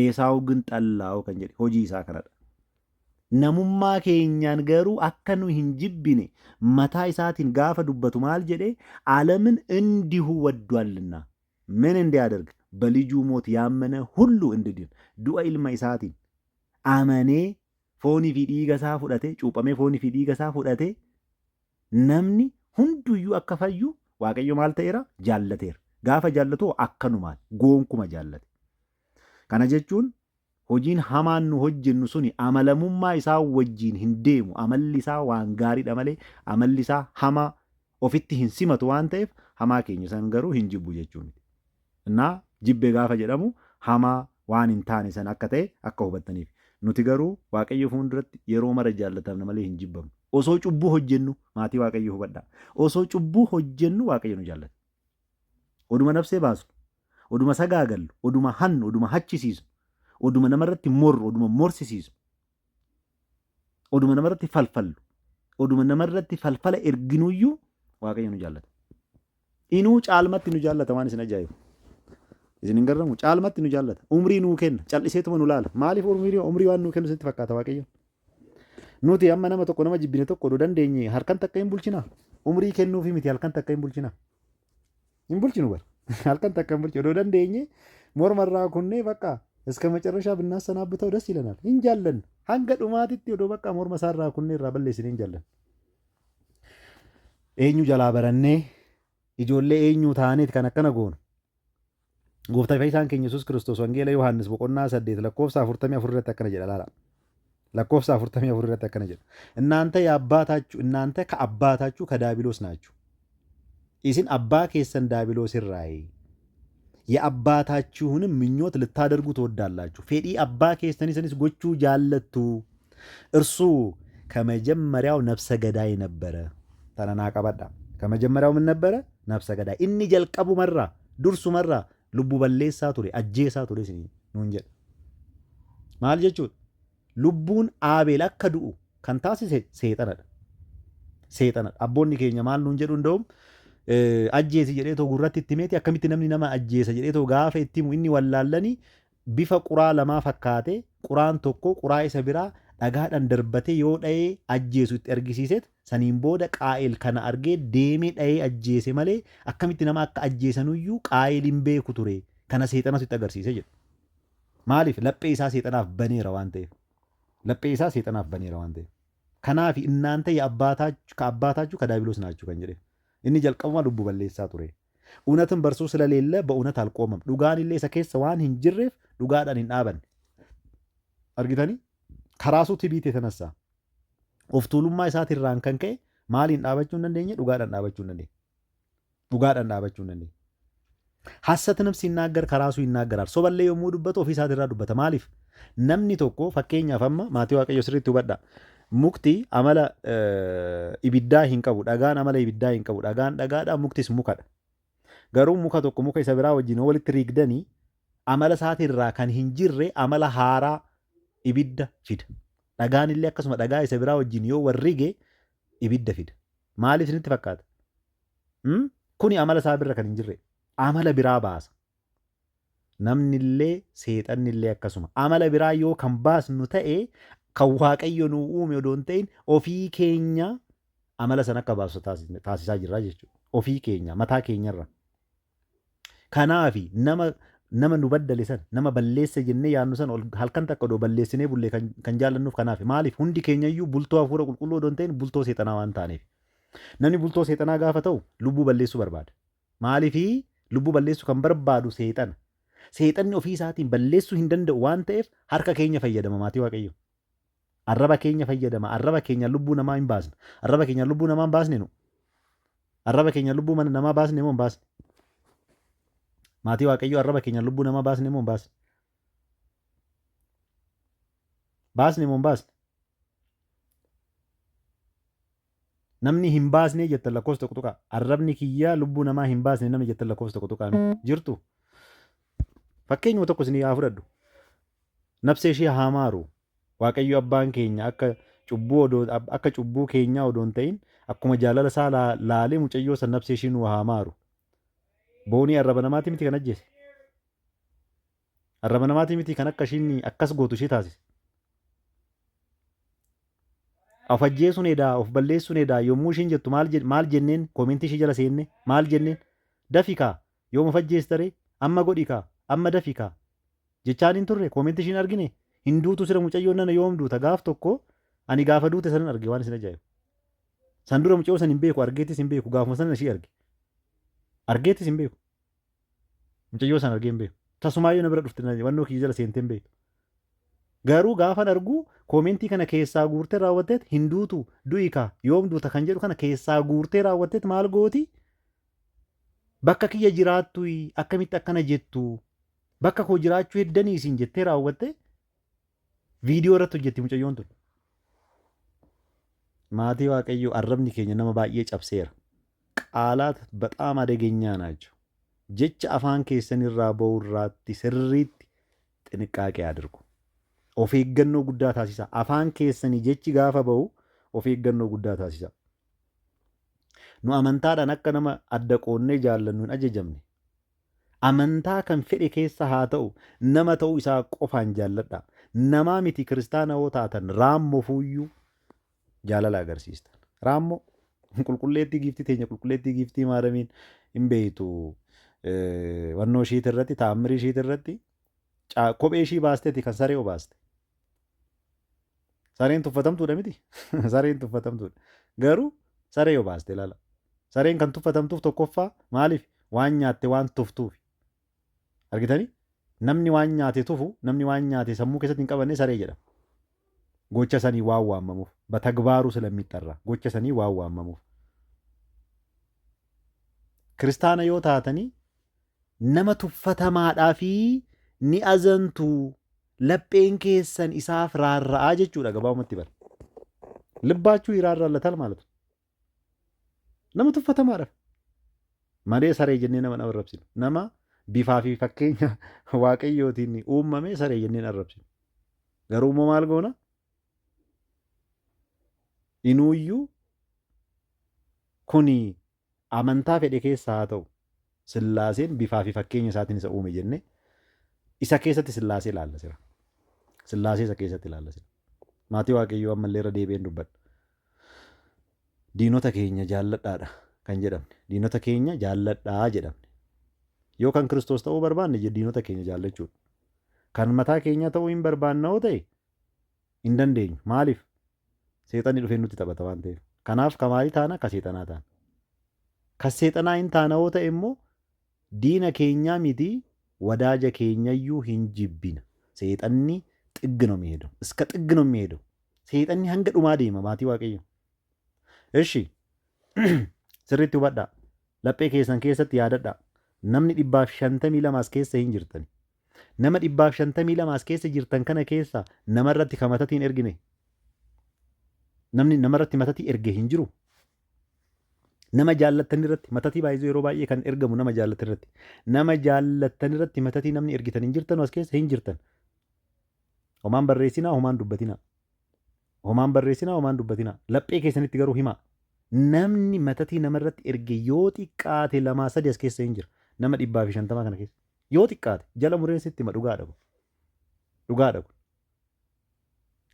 Eesaawu ግን ጠላው kan jedhe hojii isaa kanadha. Namummaa keenyaan garuu akka nu hin jibbine mataa isaatiin gaafa dubbatu maal jedhe ዓለምን እንዲሁ ወዷልና ምን እንዲያደርግ በልጁ ሞት ያመነ ሁሉ እንዲድን du'a ilma isaatiin amanee foonii fi dhiiga isaa fudhate cuuphamee foonii fi dhiiga isaa fudhate namni hunduyyuu akka fayyu Waaqayyo maal ta'eera jaallateera. Gaafa jaallatu akkanumaan goonkuma jaallate. Kana jechuun hojiin hamaan nu hojjennu suni amalamummaa isaa wajjiin hin deemu. Amalli isaa waan gaariidha malee amalli isaa hamaa ofitti hin simatu waan ta'eef hamaa keenya san garuu hin jibbu jechuun. Innaa jibbe gaafa jedhamu hamaa waan hin taane san akka ta'e akka hubattaniif. Nuti garuu Waaqayyo fuulduratti yeroo mara jaallatamna malee hin jibbamu. Osoo cubbuu hojjennu maatii Waaqayyo hubadhaa. Osoo cubbuu hojjennu Waaqayyo nu jaallata. Oduma nafsee baasu, oduma sagaagallu, oduma hannu, oduma hachisiisu, oduma namarratti morru, oduma morsisiisu, oduma namarratti falfallu, oduma namarratti falfala erginuyyuu Waaqayyo nu jaallata. Inuu caalmatti nu jaallata waan isin ajaa'ibu. Isin hin garramu caalmatti nu jaallata. Umrii nuu kenna, cal'iseetuma nu laala. Maaliif umrii waan nuu kennu sitti fakkaata Waaqayyo? Nuti amma nama tokko nama jibbine tokko oduu dandeenye harkan takka hin bulchina. Umrii kennuufi miti halkan takka hin bulchina. Hin bulchinu bar. Halkan takka hin bulchinu oduu dandeenye mormarraa kunnee bakka እስከ መጨረሻ ብናሰናብተው ደስ ይለናል። እንጃለን hanga dhumaatitti odoo bakka morma isaarraa kunnee irraa balleessine injallan. Eenyu jalaa barannee ijoollee eenyu taaneet kan akkana goonu. Gooftaa Fayyisaan keenya Yesuus Kiristoos Wangeela Yohaannis boqonnaa 8 lakkoofsa 44 irratti akkana jedha laala. lakkoofsa 44 irratti akkana jedha. እናንተ ከአባታችሁ ከዳቢሎስ ናችሁ። isin abbaa keessan ዳቢሎስ irraa የአባታችሁንም ምኞት ልታደርጉ ትወዳላችሁ። ፌዲ አባ keessaniis gochuu jaallattu. እርሱ ከመጀመሪያው ነፍሰ ገዳይ ነበረ። ተናና ቀበዳ ከመጀመሪያው ምን ነበረ? ነፍሰ ገዳይ inni jalqabu marra dursu marra lubbu balleessaa ture ajjeesaa ture isin nuun jedha. Maal jechuudha? Lubbuun Aabeel akka du'u kan taasise seexanadha. Seexanadha. Abboonni keenya maal nuun jedhu nda'um ajjeesi jedhee too gurratti itti meeti akkamitti namni nama ajjeesa jedhee too gaafa itti himu inni wallaallanii bifa quraa lamaa fakkaate quraan tokko quraa isa biraa dhagaadhaan darbatee yoo dha'ee ajjeesu itti argisiiseet saniin booda qaa'el kana argee deemee dha'ee ajjeese malee akkamitti nama akka ajjeesanuyyuu qaa'el hin beeku ture. Kana seexanatu itti agarsiise jedhu. Maaliif? Laphee isaa seexanaaf baneera waan ta'eef. Laphee isaa seexanaaf baneera waan ta'eef. Kanaaf እናንተ ከአባታችሁ ከዳቢሎስ ናችሁ kan jedhe. Inni jalqabuma lubbu balleessaa ture. Uunatni barsuu ስለሌለ በእውነት አልቆመም. Dhugaan illee isa keessa waan hin jirreef dhugaadhaan hin dhaabanne. Argitanii? Karaasuu tibiit የተነሳ of tuulummaa isaatirraan kan ka'e maaliin dhaabachuu hin dandeenye? Dhugaadhaan dhaabachuu hin dandeenye. Dhugaadhaan dhaabachuu hin dandeenye. Hassatንም ሲናገር ከራሱ ይናገራል. soballee yommuu dubbatu ofii isaatirraa dubbata. Maaliif? Namni tokko fakkeenyaaf amma maatii Waaqayyo sirriitti hubadhaa. Mukti amala ibiddaa hin qabu. Dhagaan amala ibiddaa hin qabu. Dhagaan dhagaadhaa, muktis mukadha. Garuu muka tokko muka isa biraa wajjin walitti riigdanii amala isaatirraa kan hin jirre amala haaraa ibidda fida. Dhagaan illee akkasuma dhagaa isa biraa wajjin yoo warrige ibidda fida. Maaliif isinitti fakkaata? Kuni amala isaa birra kan hin jirre. Amala biraa baasa. Namni illee seexanni illee akkasuma. Amala biraa yoo kan baasnu ta'e kan Waaqayyo nu uume odoo hin ta'in ofii keenya amala sana akka baasu taasisaa jirra jechuudha. Ofii keenya mataa keenyarra. Kanaafi nama nu baddale sana nama balleessa jennee yaadnu sana halkan takka odoo balleessinee bullee kan jaallannuuf kanaafi. Maaliif? Hundi keenyayyuu bultoo hafuura qulqulluu odoo hin ta'in bultoo seexanaa waan taaneef. Namni bultoo seexanaa gaafa ta'u lubbuu balleessuu barbaada. Maaliifi lubbuu balleessuu kan barbaadu seexana. Seexanni ofii isaatiin balleessuu hin danda'u waan ta'eef harka keenya fayyadama maatii Waaqayyo. Arraba keenya fayyadama. Arraba keenya lubbuu namaa hin baasne. Arraba keenya lubbuu namaa hin baasne nu. Arraba keenya lubbuu namaa baasne moo hin baasne? Maatii Waaqayyo arraba keenya lubbuu namaa baasne moo hin baasne? Baasne moo hin baasne? Namni hin baasne jettan lakkoofsa tokko tuqaa. Arrabni kiyyaa lubbuu namaa hin baasne namni jettan lakkoofsa tokko tuqaa jirtu. Fakkeenyuma tokko isin haa fudhadhu. Nafsa ishee haa maaru. Waaqayyo abbaan keenya akka cubbuu keenyaa odoon ta'in akkuma jaalala isaa laalee mucayyoo san nafsa ishee nu haa maaru. Boonii arraba namaati miti kan ajjeese. Arraba namaati miti kan akka ishiin akkas gootu ishee taasise. Of ajjeesuun edaa of balleessuun edaa yommuu ishiin jettu maal jenneen koomentii ishee jala seenne maal jenneen dafi kaa yoom of ajjeestaree amma godhi kaa amma dafi kaa jechaan hin turre koomentii ishiin argine hin duutu sira mucayyoon nana yoom duuta gaaf tokko ani gaafa duute sanan arge waan isin ajaa'ibu. San dura mucayyoo san hin beeku argeettis hin beeku gaafuma sanan ishii arge argeettis hin beeku mucayyoo san argee hin beeku tasumaayyoo na bira dhufte wannoo kiyya jala seentee hin beeku. Garuu gaafan argu koomentii kana keessaa guurtee raawwatteet hin duutu du'i kaa yoom duuta kan jedhu kana keessaa guurtee raawwatteet maal gooti bakka kiyya jiraattu akkamitti akkana jettu bakka koo jiraachuu heddanii isin jettee raawwatte viidiyoo irratti hojjetti mucayyoon tun. Maatii waaqayyoo arrabni keenya nama baay'ee cabseera. Qaalaat በጣም አደገኛ ናቸው. jecha afaan keessanirraa ba'u irraatti sirriitti ጥንቃቄ አድርጉ. Of eeggannoo guddaa taasisa. Afaan keessanii jechi gaafa ba'u of eeggannoo guddaa taasisa. Nu amantaadhaan akka nama adda qoonnee jaallannu hin ajajamne. Amantaa kan fedhe keessa haa ta'u nama ta'uu isaa qofaan jaalladha. Namaa miti kiristaana yoo taatan raammoo fuuyyuu jaalala agarsiistan. Raammoo qulqulleettii giiftii teenya qulqulleettii giiftii maadamiin hin beeytu wannoo ishiit irratti taammirii ishiit irratti kophee ishii baasteeti kan saree obaaste. Sareen tuffatamtuudha miti. Sareen tuffatamtuudha. Garuu saree obaaste ilaala. Sareen kan tuffatamtuuf tokkoffaa maaliif waan nyaatte waan tuftuuf. Argitanii? Namni waan nyaate tufu namni waan nyaate sammuu keessatti hin qabanne saree jedhama. Gocha sanii waan waamamuuf. Batagbaaru ስለሚጠራ gocha sanii waan waamamuuf. Kiristaana yoo taatanii nama tuffatamaadhaa fi ni azantu lapheen keessan isaaf raarra'aa jechuudha gabaabumatti bara. Libbaachuu iraarraallatan maaltu? Nama tuffatamaadhaaf. Malee saree jennee nama arrabsinu. Nama bifaa fi fakkeenya waaqayyootiin uumame saree jennee arrabsinu. Garuu immoo maal goona? Inuuyyuu kuni amantaa fedhe keessaa haa ta'u sillaaseen bifaa fi fakkeenya isaatiin isa uume jennee isa keessatti sillaasee ilaalla sira. Sillaasee isa keessatti ilaalla sira. Maatii waaqayyoo ammallee irra deebi'een dubbadha. Diinota keenya jaalladhaadha kan jedhamne. Diinota keenya jaalladhaa jedhamne. Yoo kan Kiristoos ta'uu barbaanne diinota keenya jaallachuudha. Kan mataa keenya ta'uu hin barbaanne yoo ta'e hin dandeenyu. Maaliif? Seexanni dhufee nutti taphata waan ta'eef. Kanaaf kamaalii taana ka seexanaa taana. Ka seexanaa hin taana yoo ta'e immoo diina keenyaa miti ወዳጀ keenyayyuu hin jibbina. Seexanni xiggi ነው የሚሄደው. እስከ ጥግ ነው የሚሄደው. Seexanni hanga dhumaa deema maatii waaqayyo. Eshi sirriitti hubadhaa. Laphee keessan keessatti yaadadhaa. Namni 152 as keessa hin jirtani. Nama 152 as keessa jirtan kana keessa namarratti kamatatiin ergine. Namni namarratti matatii erge hin jiru. Nama jaallattan irratti matatii baay'ee yeroo baay'ee kan ergamu nama jaallattan irratti. Nama jaallattan irratti matatii namni ergitan hin jirtan as keessa hin jirtan. Homaan barreessinaa homaan dubbatinaa. Homaan barreessinaa homaan dubbatinaa. Laphee keessanitti garuu himaa. Namni matatii namarratti erge yoo xiqqaate 2-3 as keessa hin jira. Nama 150 kana keessa. Yoo xiqqaate jala mureensitti hima dhugaadha. Dhugaadha kun.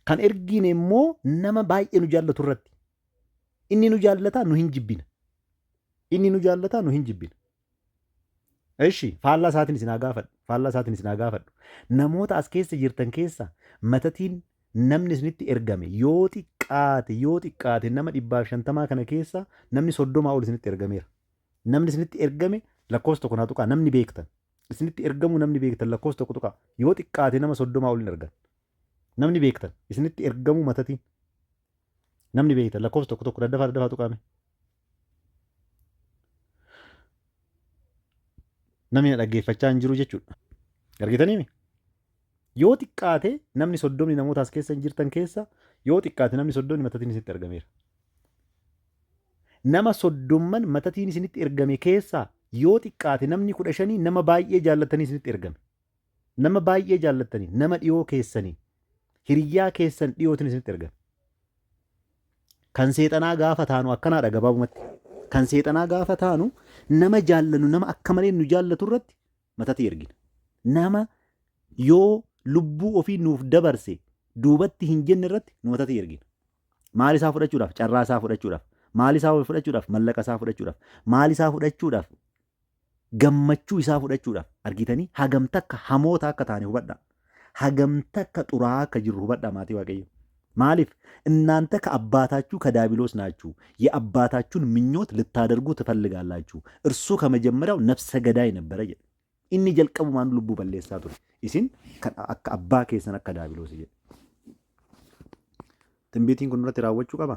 Kan ergine immoo nama baay'ee nu jaallatu irratti. Inni nu jaallataa nu hin jibbina. Inni nu jaallataa nu hin jibbina. Eshi faallaa isaatiin isin haa gaafadhu. Faallaa isaatiin isin haa gaafadhu. Namoota as keessa jirtan keessa matatiin namni isinitti ergame yoo xiqqaate nama 150 kana keessa namni 30 ol isinitti ergameera. Namni isinitti ergame lakkoofsa tokko naa tuqaa namni beektan. Isinitti ergamu namni beektan lakkoofsa tokko tuqaa yoo xiqqaate nama 30 ol hin ergan. Namni beektan isinitti ergamu matatiin. Namni beektan lakkoofsa tokko daddafaa tuqaame. Namni dhaggeeffachaa hin jiru jechuudha. Argitaniimi? Yoo xiqqaate namni 30 namoota as keessa jirtan keessa yoo xiqqaate namni 30 matatiin isinitti ergameera. Nama 30 matatiin isinitti ergame keessaa yoo xiqqaate namni 15 nama baay'ee jaallattanii isinitti ergame. Nama baay'ee jaallattanii, nama dhiyoo keessanii, hiriyyaa keessan dhiyootiin isinitti ergame. Kan seexanaa gaafa taanu akkanaadha gabaabumatti. Kan seexanaa gaafa taanu nama jaallannu nama akka malee nu jaallatu irratti matatii ergina. Nama yoo lubbuu ofii nuuf dabarse duubatti hin jenne irratti nu matatii ergina. Maal isaa fudhachuudhaaf? Carraa isaa fudhachuudhaaf. Maal isaa fudhachuudhaaf? Mallaqa isaa fudhachuudhaaf. Maal isaa fudhachuudhaaf? Gammachuu isaa fudhachuudhaaf. Argitanii hagam takka hamoota akka taane hubadhaa. Hagam takka xuraa'aa akka jirru hubadhaa maatii Waaqayyo. ማሊፍ እናንተ ከአባታችሁ ከዲያብሎስ ናችሁ፣ የአባታችሁን ምኞት ልታደርጉ ትፈልጋላችሁ። እርሱ ከመጀመሪያው ነፍሰ ገዳይ ነበረ። ኢኒ ጀልቀቡ ማኑ ልቡ በሌሳ ቱር ኢሲን አባ ኬሰን አከ ዲያብሎስ ጀ ትንቢቲን ኩኑረት ራወቹ ቀባ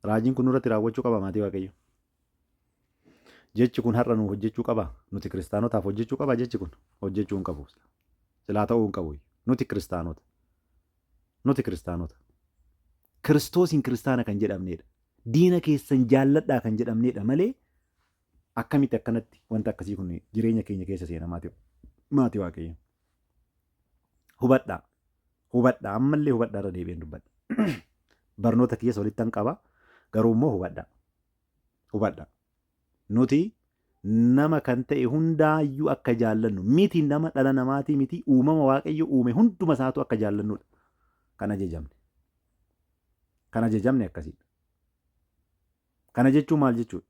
ራጂን ኩኑረት ራወቹ ቀባ ማቲ ዋቀዩ ጀች ኩን ሀረኑ ሆጀቹ ቀባ ኑቲ ክርስቲያኖታፍ ሆጀቹ ቀባ ጀች ኩን ሆጀቹን ቀቡ ስላተውን ቀቡ ኑቲ ክርስቲያኖት nuti kiristaanota kiristoosiin kiristaana kan jedhamnedha. Diina keessan jaalladhaa kan jedhamnedha malee akkamitti akkanatti wanta akkasii kun jireenya keenya keessa seena maatii Waaqayyo. Hubadhaa ammallee hubadhaa irra deebi'een dubbadha. Barnoota keessa walitti hin qaba garuu immoo hubadhaa. Nuti nama kan ta'e hundaayyuu akka jaallannu miti nama dhala namaatii miti uumama Waaqayyo uume hunduma isaatu akka jaallannudha. Kana jajamne akkasiidha. Kana jechuun maal jechuudha?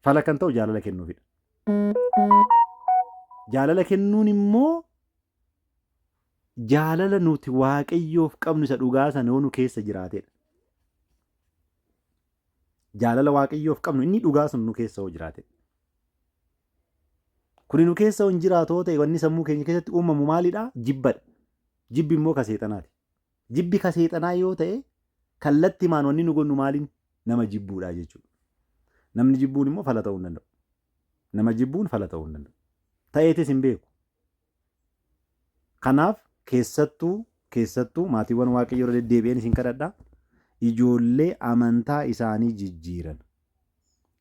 Fala kan ta'u jaalala kennuufidha. Jaalala kennuun immoo jaalala nuti Waaqayyoof qabnu isa dhugaa sana yoo nu keessa jiraatedha. Jaalala Waaqayyoof qabnu inni dhugaa sun nu keessa yoo jiraatedha. Kuni nu keessa yoo hin jiraatoo ta'e wanni sammuu keenya keessatti uumamu maalidha? Jibbadha. Jibbi immoo ka seexanaati. Jibbi ka seexanaa yoo ta'e kallattimaan wanni nu gonnu maaliin? Nama jibbuudha jechuudha. Namni jibbuun immoo fala ta'uu hin danda'u. Ta'eetis hin beeku. Kanaaf keessattuu maatiiwwan Waaqayyoo irra deddeebi'een isin kadhadhaa. Ijoollee amantaa isaanii jijjiiran.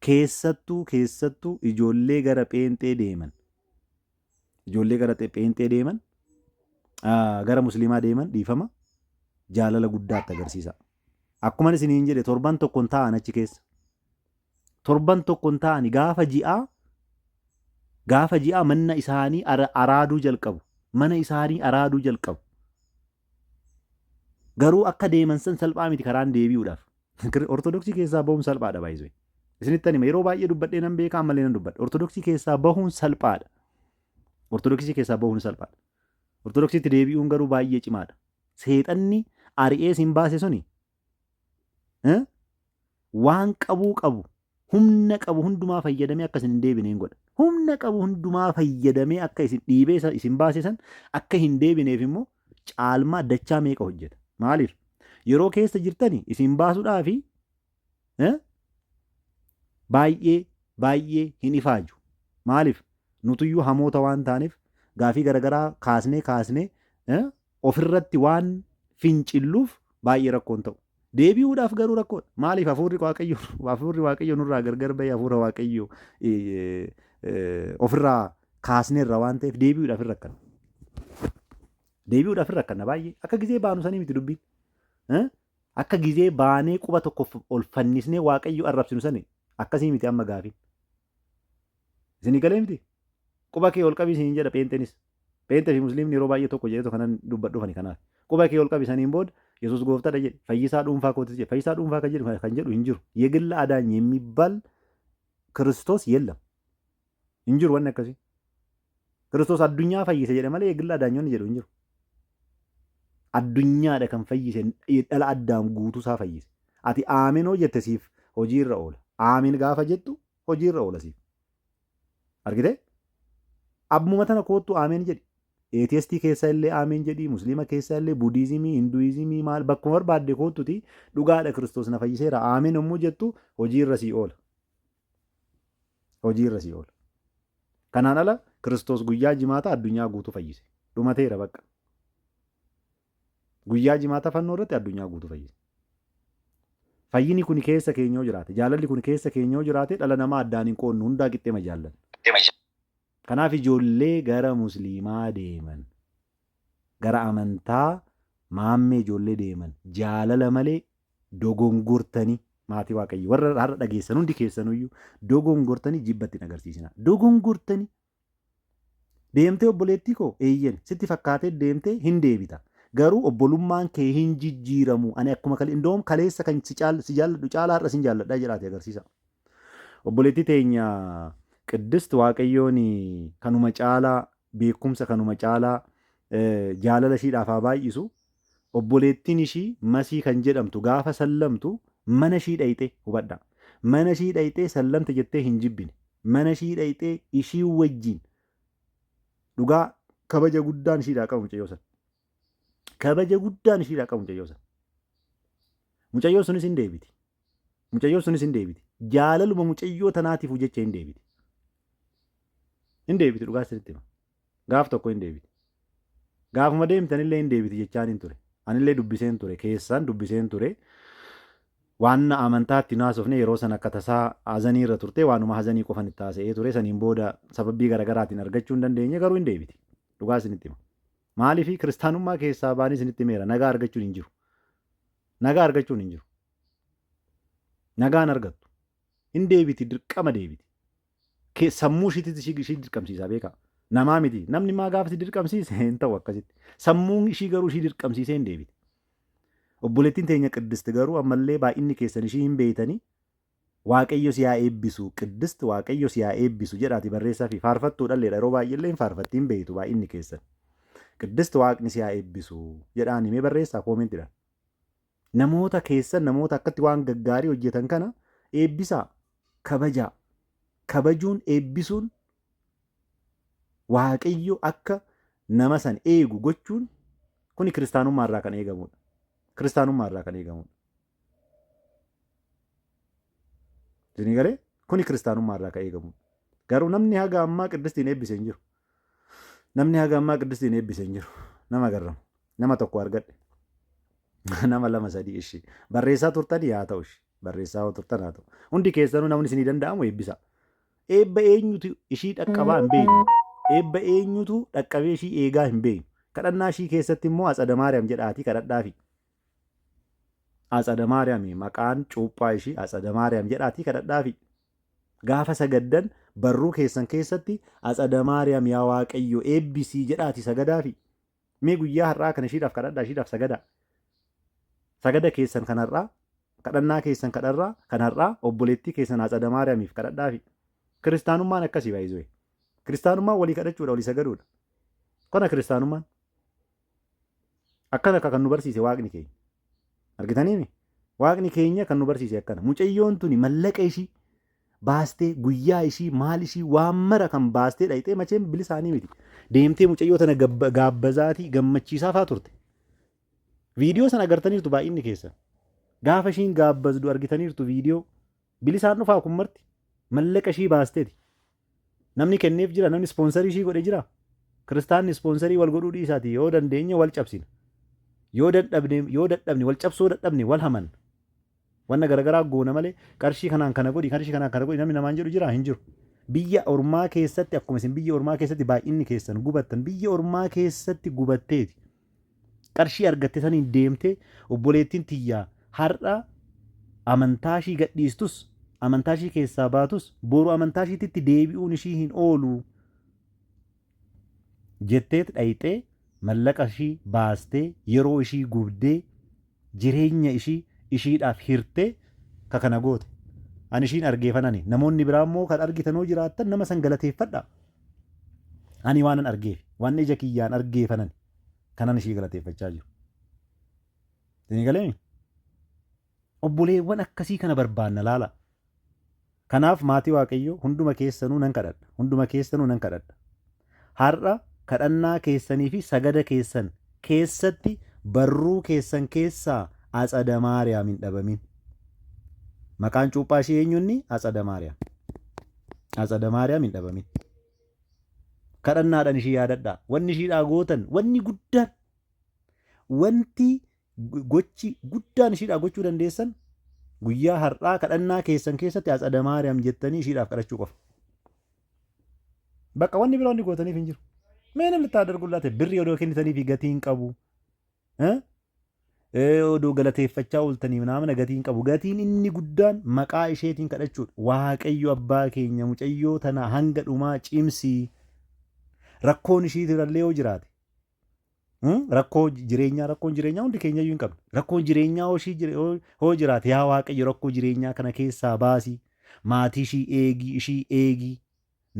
Keessattuu ijoollee gara pheenxee deeman. Gara musliimaa deeman dhiifama. Jaalala guddaatti agarsiisa. Akkuma isiniin jedhe torban tokkoon taa'an achi keessa. Torban tokkoon taa'ani gaafa ji'aa mana isaanii araaduu jalqabu. Garuu akka deeman san salphaa miti karaan deebi'uudhaaf. Ortodoksii keessaa bahuun salphaadha baay'ee. Isinitti anima yeroo baay'ee dubbadhee nan beekaa ammallee nan dubbadha. Ortodoksii keessaa bahuun salphaadha. Ortodoksiitti deebi'uun garuu baay'ee cimaadha. Seexanni ari'ee sin baase suni waan qabu humna qabu hundumaa fayyadamee akka isin hin deebineen godha. Humna qabu hundumaa fayyadamee akka isin dhiibee isin baasisan akka hin deebineef immoo caalmaa dachaa meeqa hojjeta. Maaliif? Yeroo keessa jirtani isin baasuudhaafi baay'ee hin ifaaju. Maaliif? Nutuyyuu hamoota waan taaneef gaafii garagaraa kaasnee ofirratti waan fincilluuf baay'ee rakkoon ta'u. Deebi'uudhaaf garuu rakkoodha. Maaliif? Hafuurri Waaqayyo nurraa gargar bahee hafuura Waaqayyo ofirraa kaasneerra waan ta'eef deebi'uudhaaf hin rakkanna baay'ee. Akka gizee baanu sanii miti dubbiin. Akka gizee baanee quba tokko ol fannisnee Waaqayyo arrabsinu sanii akkasii miti amma gaafiin. Isinii galee miti? Quba kee ol qabii isiniin jedha pheenxeenis. Pheenxee fi musliimni yeroo baay'ee tokko jedhetu kanan dubbadhufani kanaaf. Quba kee ol qabisaniin booda Yesuus gooftaadha jedhe fayyisaa dhuunfaa kootis jedhe fayyisaa dhuunfaa kan jedhu hin jiru. የግል አዳኝ የሚባል ክርስቶስ የለም. hin jiru wanni akkasii. Kiristoos addunyaa fayyise jedhe malee የግል አዳኞonni jedhu hin jiru. Addunyaadha kan fayyise dhala addaam guutuu isaa fayyise. Ati aamin hoo jette siif hojii irra oola. Aamin gaafa jettu hojii irra oola siif. Argitee? Abbuma tana koottu aamin jedhi. Eetiyestii keessa illee ameen jedhii, musliima keessa illee budiizimii, hinduizimii maal bakkuma barbaadde kootuti dhugaadha Kiristoos na fayyiseera ameen yommuu jettu hojii irra sii oola. Hojii irra sii oola. Kanaan ala Kiristoos guyyaa jimaata addunyaa guutuu fayyise. Dhumateera bakka. Guyyaa jimaata fannoo irratti addunyaa guutuu fayyise. Fayyini kun keessa keenyaa jiraate, jaalalli kun keessa keenyaa jiraate dhala namaa addaan hin qoonnu hundaa qixxeema jaallan. Kanaaf ijoollee gara musliimaa deeman, gara amantaa maammee ijoollee deeman, jaalala malee dogongortanii maatii waaqayyo warra har'a dhageessan hundi keessanuyyuu dogongortanii jibbatti hin agarsiisina. Dogongortanii deemtee obboleettii koo eeyyen sitti fakkaatee deemtee hin deebita. Garuu obbolummaan kee hin jijjiiramu. Ani akkuma indoom kaleessa kan si jaalladhu caalaa har'a sin jaalladhaa jedhaate agarsiisa. Obboleettii teenya Qiddist Waaqayyoon kanuma caalaa beekumsa kanuma caalaa jaalala ishiidhaaf haa baay'isu. Obboleettiin ishii Masii kan jedhamtu gaafa sallamtu mana ishii dhayxee hubadhaa. Mana ishii dhayxee sallamte jettee hin jibbine. Mana ishii dhayxee ishii wajjin dhugaa kabaja guddaan ishiidhaa qabu mucayyoo sana. Kabaja guddaan ishiidhaa qabu mucayyoo sana. Mucayyoo sunis hin deebiti. Mucayyoo sunis hin deebiti. Jaalaluma mucayyoo tanaatiif jecha hin deebiti. Hin deebiti dhugaa sirriitti hima. Gaaf tokko hin deebiti. Gaafuma deemtanillee hin deebiti jechaan hin ture. Anillee dubbiseen ture. Keessaan dubbiseen ture. Waan amantaatti naasofne yeroo sana akka tasaa hazanii irra turte waanuma hazanii qofan itti haasa'ee ture. Saniin booda sababii garaagaraatiin argachuu hin dandeenye garuu hin deebiti. Dhugaa isinitti hima. Maaliifii kiristaanummaa keessaa baanii isinitti himeera. Nagaa argachuun hin jiru. Nagaa argachuun hin jiru. Nagaan argattu. Hin deebiti dirqama deebiti. Sammuu ishiitti ishii dirqamsiisaa beekaa. Namaa miti. Namni maa gaafa si dirqamsiise hin ta'u akkasitti. Sammuun ishii garuu ishii dirqamsiisee hin deebiti. Obboleettiin teenya Qiddist garuu ammallee baay'inni keessan ishii hin beeytanii Waaqayyo si haa eebbisu Qiddist Waaqayyo si haa eebbisu jedhaati barreessaa fi faarfattuu dhalleedha. Yeroo baay'eellee hin faarfattiin beeytu baay'inni keessan. Qiddist Waaqni si haa eebbisu jedhaan himee barreessaa koomentiidhaan. Namoota keessan namoota akkatti waan gaggaarii hojjetan kana eebbisaa kabajaa. Kabajuun eebbisuun Waaqayyo akka nama san eegu gochuun kuni kiristaanummaa irraa kan eegamudha. Kiristaanummaa irraa kan eegamudha. Isinii galee kuni kiristaanummaa irraa kan eegamudha. Garuu namni haga ammaa Qiddistiin eebbisee hin jiru. Namni haga ammaa Qiddistiin eebbisee hin jiru. Nama garramu. Nama tokko argadhe. Nama lama sadii ishee. Barreessaa turtanii haa ta'u ishee. Barreessaa turtan haa ta'u. Hundi keessanuu namni isinii danda'amu eebbisaa. Eebba eenyutu ishii dhaqqabaa hin beeknu. Eebba eenyutu dhaqqabee ishii eegaa hin beeknu. Kadhannaa ishii keessatti immoo Atsada Maariyaam jedhaatii kadhadhaafi. Atsada Maariyaam maqaan cuuphaa ishii Atsada Maariyaam jedhaatii kadhadhaafi. Gaafa sagaddan barruu keessan keessatti Atsada Maariyaam yaa Waaqayyo eebbisii jedhaatii sagadaafi. Mee guyyaa har'aa kana ishiidhaaf kadhadhaa ishiidhaaf sagadaa. Sagada keessan kanarraa kadhannaa keessan kanarraa obboleettii keessan Atsada Maariyaamiif kadhadhaafi. Kiristaanummaan akkasii baay'isuu. Kiristaanummaan walii kadhachuudha walii sagaduudha. Kana kiristaanummaan akkana kan nu barsiise Waaqni keenya. Argitaniimi? Waaqni keenya kan nu barsiise akkana. Mucayyoon tuni mallaqa ishii baastee guyyaa ishii maal ishii waan mara kan baastee dhayxee macheen bilisaanii miti. Deemtee mucayyoo tana gaabbazaatii gammachiisaa fa'aa turte. Viidiyoo sana agartaniirtu baay'inni keessa. Gaafa ishiin gaabbazdu argitaniirtu viidiyoo bilisaan dhufaa kun marti. Mallaqa ishii baasteeti. Namni kenneef jira. Namni ispoonsarii ishii godhe jira. Kiristaanni ispoonsarii wal godhuu dhiisaati. Yoo dandeenye wal cabsina. Yoo dadhabne wal cabsuu dadhabne wal haman. Wanna garagaraa goona malee qarshii kanaan kana godhi namni namaan jedhu jira hin jiru. Biyya ormaa keessatti akkuma isin biyya ormaa keessatti baay'inni keessan gubattan biyya ormaa keessatti gubatteeti. Qarshii argatte saniin deemtee obboleettiin tiyyaa har'a amantaa ishii gadhiistus amantaa ishii keessaa baatus boru amantaa ishiitti deebi'uun ishii hin oolu jetteet dhayxee mallaqa ishii baastee yeroo ishii gubdee jireenya ishiidhaaf hirtee kana goote. Ani ishiin argeefanani namoonni biraa immoo kan argitanoo jiraattan nama san galateeffadha. Ani waanan argeef waan ija kiyyaan argeefanani kanan ishii galateeffachaa jiru. Isin galee obboleewwan akkasii kana barbaanna laala. Kanaaf maatii Waaqayyoo hunduma keessanuu nan kadhadha. Har'a kadhannaa keessanii fi sagada keessan keessatti barruu keessan keessaa Atsada Maariyaam hin dhabamin. Maqaan cuuphaa ishee eenyunni? Atsada Maariyaam. Atsada Maariyaam hin dhabamin. Kadhannaadhaan ishii yaadadhaa. Wanni ishiidhaa gootan, wanni guddaan, wanti gochi guddaan ishiidhaa gochuu dandeessan guyyaa har'aa kadhannaa keessan keessatti Atsada Maariyaam jettanii ishiidhaaf kadhachuu qofa. Bakka wanni biraa wanni gootaniif hin jiru. Mee namni taaddargullaate birrii odoo kennitaniif gatii hin qabu. Odoo galateeffachaa ooltanii naamna gatii hin qabu. Gatiin inni guddaan maqaa isheetiin kadhachuudha. Waaqayyo abbaa keenya mucayyoo tana hanga dhumaa cimsii. Rakkoon ishiitirallee yoo jiraate. Rakkoon jireenyaa hundi keenya iyyuu hin qabne. Rakkoon jireenyaa hoo jiraate yaa Waaqayyo rakkoo jireenyaa kana keessaa baasii. Maatii ishii eegi.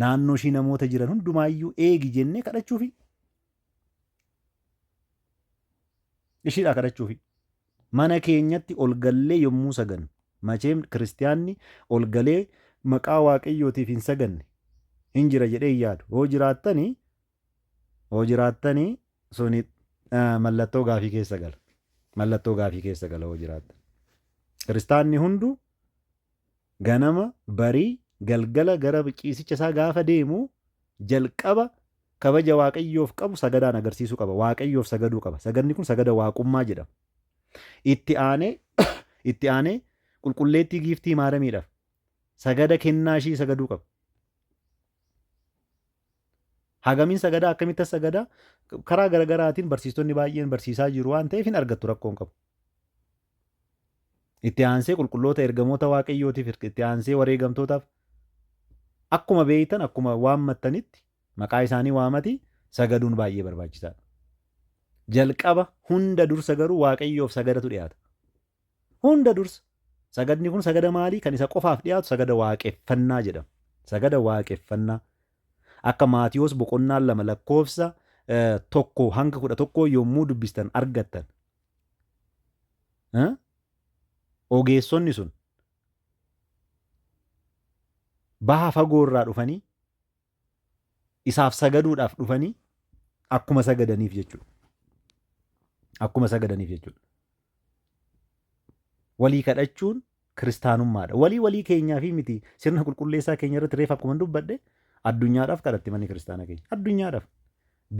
Naannoo ishii namoota jiran hundumaayyuu eegi jennee kadhachuufi. Ishiidhaa kadhachuufi. Mana keenyatti ol gallee yommuu sagannu. Macheem kiristiyaanni ol galee maqaa Waaqayyootiif hin saganne hin jira jedhee yaadu. Hoo jiraattanii suni mallattoo gaafii keessa gala. Mallattoo gaafii keessa gala hoo jiraattan. Kiristaanni hundu ganama barii galgala gara ciisicha isaa gaafa deemu jalqaba kabaja Waaqayyoof qabu sagadaan agarsiisuu qaba. Waaqayyoof sagaduu qaba. Sagadni kun sagada waaqummaa jedhama. Itti aanee qulqulleettii giiftii Maaramiidhaaf sagada kennaa ishii sagaduu qaba. Hagamiin sagadaa akkamitti sagadaa karaa garaagaraatiin barsiistonni baay'een barsiisaa jiru waan ta'eef hin argattu rakkoon qabu. Itti aansee qulqulloota ergamoota Waaqayyootiif itti aansee wareegamtootaaf akkuma beeytan akkuma waammattanitti maqaa isaanii waamati sagaduun baay'ee barbaachisaadha. Jalqaba hunda dursa garuu Waaqayyoof sagadatu dhiyaata. Hunda dursa sagadni kun sagada maalii? Kan isa qofaaf dhiyaatu sagada waaqeffannaa jedhama. Sagada waaqeffannaa. Akka Maatiyoos boqonnaan 2 lakkoofsa 1 hanga 11 yommuu dubbistan argattan. Ogeessonni sun baha fagoo irraa dhufanii isaaf sagaduudhaaf dhufanii akkuma sagadaniif jechuudha. Akkuma sagadaniif jechuudha. Walii kadhachuun kiristaanummaadha. Walii keenyaa fi miti sirna qulqulleessaa keenya irratti reef akkuma dubbadhe addunyaadhaaf kadhatti manni kiristaana keenya. Addunyaadhaaf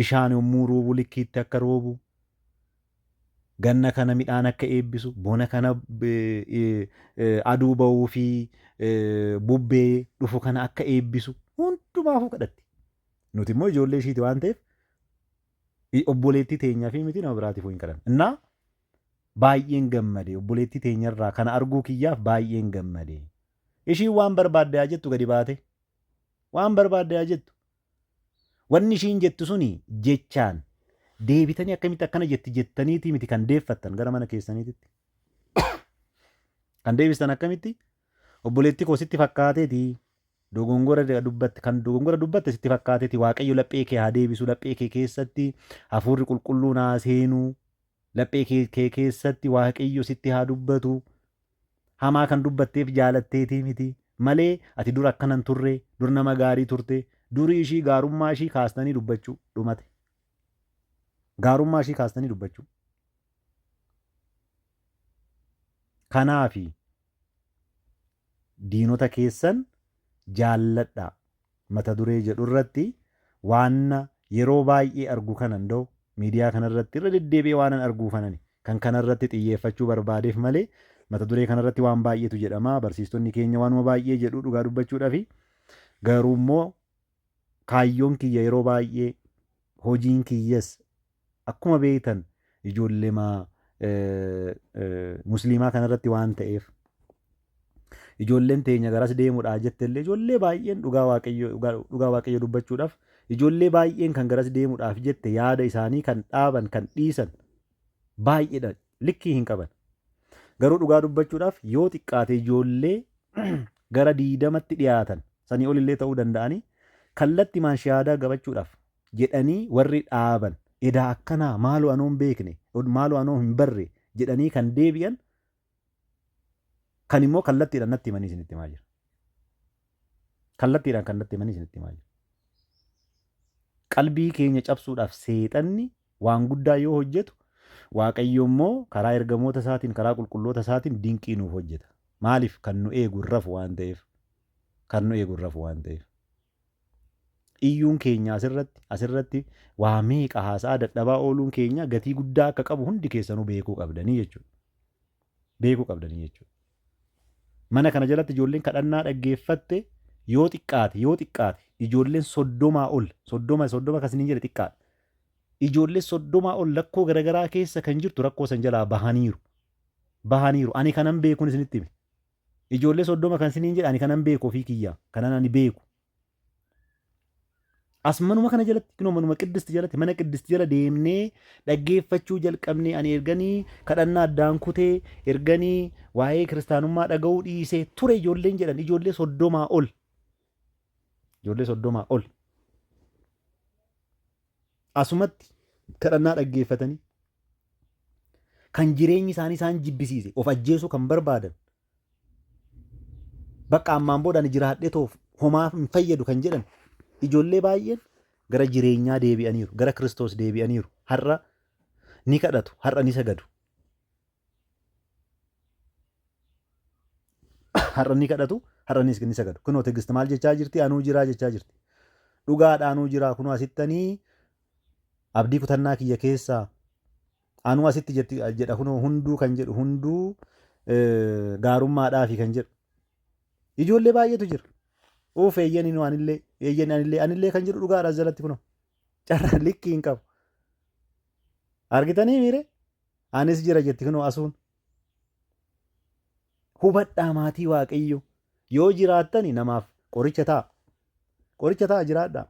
bishaan yommuu roobu likkiitti akka roobu, ganna kana midhaan akka eebbisu, bona kana aduu ba'uu fi bubbee dhufu kana akka eebbisu hundumaafuu kadhatti. Nuti immoo ijoollee ishiiti waan ta'eef obboleettii teenyaa fi miti nama biraatiif hin kadhanne. Innaa baay'een gammade obboleettii teenyarraa kana arguu kiyyaaf baay'een gammade. Ishiin waan barbaadde haa jettu gadi baate. Waan barbaadde haa jettu. Wanni ishiin jettu suni jechaan deebitanii akkamitti akkana jettaniitii miti kan deeffattan gara mana keessaniititti. Kan deebistan akkamitti? Obboleettii koo sitti fakkaateeti dogongora dubbatte sitti fakkaateeti Waaqayyo laphee kee haa deebisu, laphee kee keessatti hafuurri qulqulluun haa seenuu, laphee kee keessatti Waaqayyo sitti haa dubbatu. Hamaa kan dubbatteef jaalatteetii miti. Malee ati dur akkanan turre, dur nama gaarii turte, durii ishii gaarummaa ishii kaastanii dubbachuu dhumate. Gaarummaa ishii kaastanii dubbachuu. Kanaafi diinota keessan jaalladhaa mata duree jedhu irratti waan yeroo baay'ee argu kanan da'u miidiyaa kanarratti irra deddeebi'ee waanan arguu fanani kan kanarratti xiyyeeffachuu barbaadeef malee mata duree kanarratti waan baay'eetu jedhama. Barsiistonni keenya waanuma baay'ee jedhu dhugaa dubbachuudhaafi garuu immoo kaayyoon kiyya yeroo baay'ee hojiin kiyyas akkuma beektan ijoollee musliimaa kanarratti waan ta'eef ijoolleen teenya garas deemuudhaa jettellee ijoollee baay'een dhugaa waaqayyo dubbachuudhaaf ijoollee baay'een kan garas deemuudhaaf jette yaada isaanii kan dhaaban kan dhiisan baay'eedha likkii hin qaban. Garuu dhugaa dubbachuudhaaf yoo xiqqaate ijoollee gara 20tti dhiyaatan sanii olillee ta'uu danda'anii kallatti shahaadaa qabachuudhaaf jedhanii warri dhaaban edaa akkanaa maaloo anoo hin beekne maaloo anoo hin barre jedhanii kan deebi'an kan immoo kallattiidhaan natti himanii isinitti himaa jira. Kallattiidhaan kan natti himanii isinitti himaa jira. qalbii keenya cabsuudhaaf seexanni waan guddaa yoo hojjetu Waaqayyo immoo karaa ergamoota isaatiin karaa qulqulloota isaatiin dinqii nuuf hojjeta. Maaliif? Kan nu eegu hin rafu waan ta'eef. Kan nu eegu hin rafu waan ta'eef. Iyyuun keenya asirratti waa meeqa haasaa dadhabaa ooluun keenya gatii guddaa akka qabu hundi keessanuu beekuu qabdanii jechuudha. Beekuu qabdanii jechuudha. Mana kana jalatti ijoolleen kadhannaa dhaggeeffatte yoo xiqqaate ijoolleen 30 ol 30 kasiniin jedhe xiqqaadha. Ijoollee 30 ol lakkoo garagaraa keessa kan jirtu rakkoo san jalaa bahaniiru. Ani kanan beekuun isinitti hime. Ijoollee 30 kan isiniin jedhe ani kanan beeku ofii kiyyaa kanan ani beeku. As manuma kana jalatti kunoo manuma qiddisti jalatti mana qiddisti jala deemnee dhaggeeffachuu jalqabnee ani erganii kadhannaa addaan kutee erganii waa'ee kiristaanummaa dhaga'uu dhiisee ture ijoolleen jedhan ijoollee 30 ol. Ijoollee 30 ol. Asumatti kadhannaa dhaggeeffatanii kan jireenyi isaanii isaan jibbisiise of ajjeesuu kan barbaadan bakka ammaan booda ani jiraadhee toof homaa hin fayyadu kan jedhan ijoollee baay'een gara jireenyaa deebi'aniiru gara Kiristoos deebi'aniiru har'a ni kadhatu har'a ni sagadu har'a ni kadhatu har'a ni sagadu kunoo Tigist maal jechaa jirti anuu jiraa jechaa jirti dhugaadhaanuu jiraa kunoo asittanii abdii kutannaa kiyya keessaa anuu asitti jedha kunoo hunduu kan jedhu hunduu gaarummaadhaafi kan jedhu ijoollee baay'eetu jira. Eeyyanii anillee kan jedhu dhugaadha jalatti kunoo carraa likkii hin qabu. Argitanii miire anis jira jetti kunoo asuun. Hubadhaa maatii Waaqayyo yoo jiraattani namaaf qoricha ta'a. Qoricha ta'a jiraadhaa.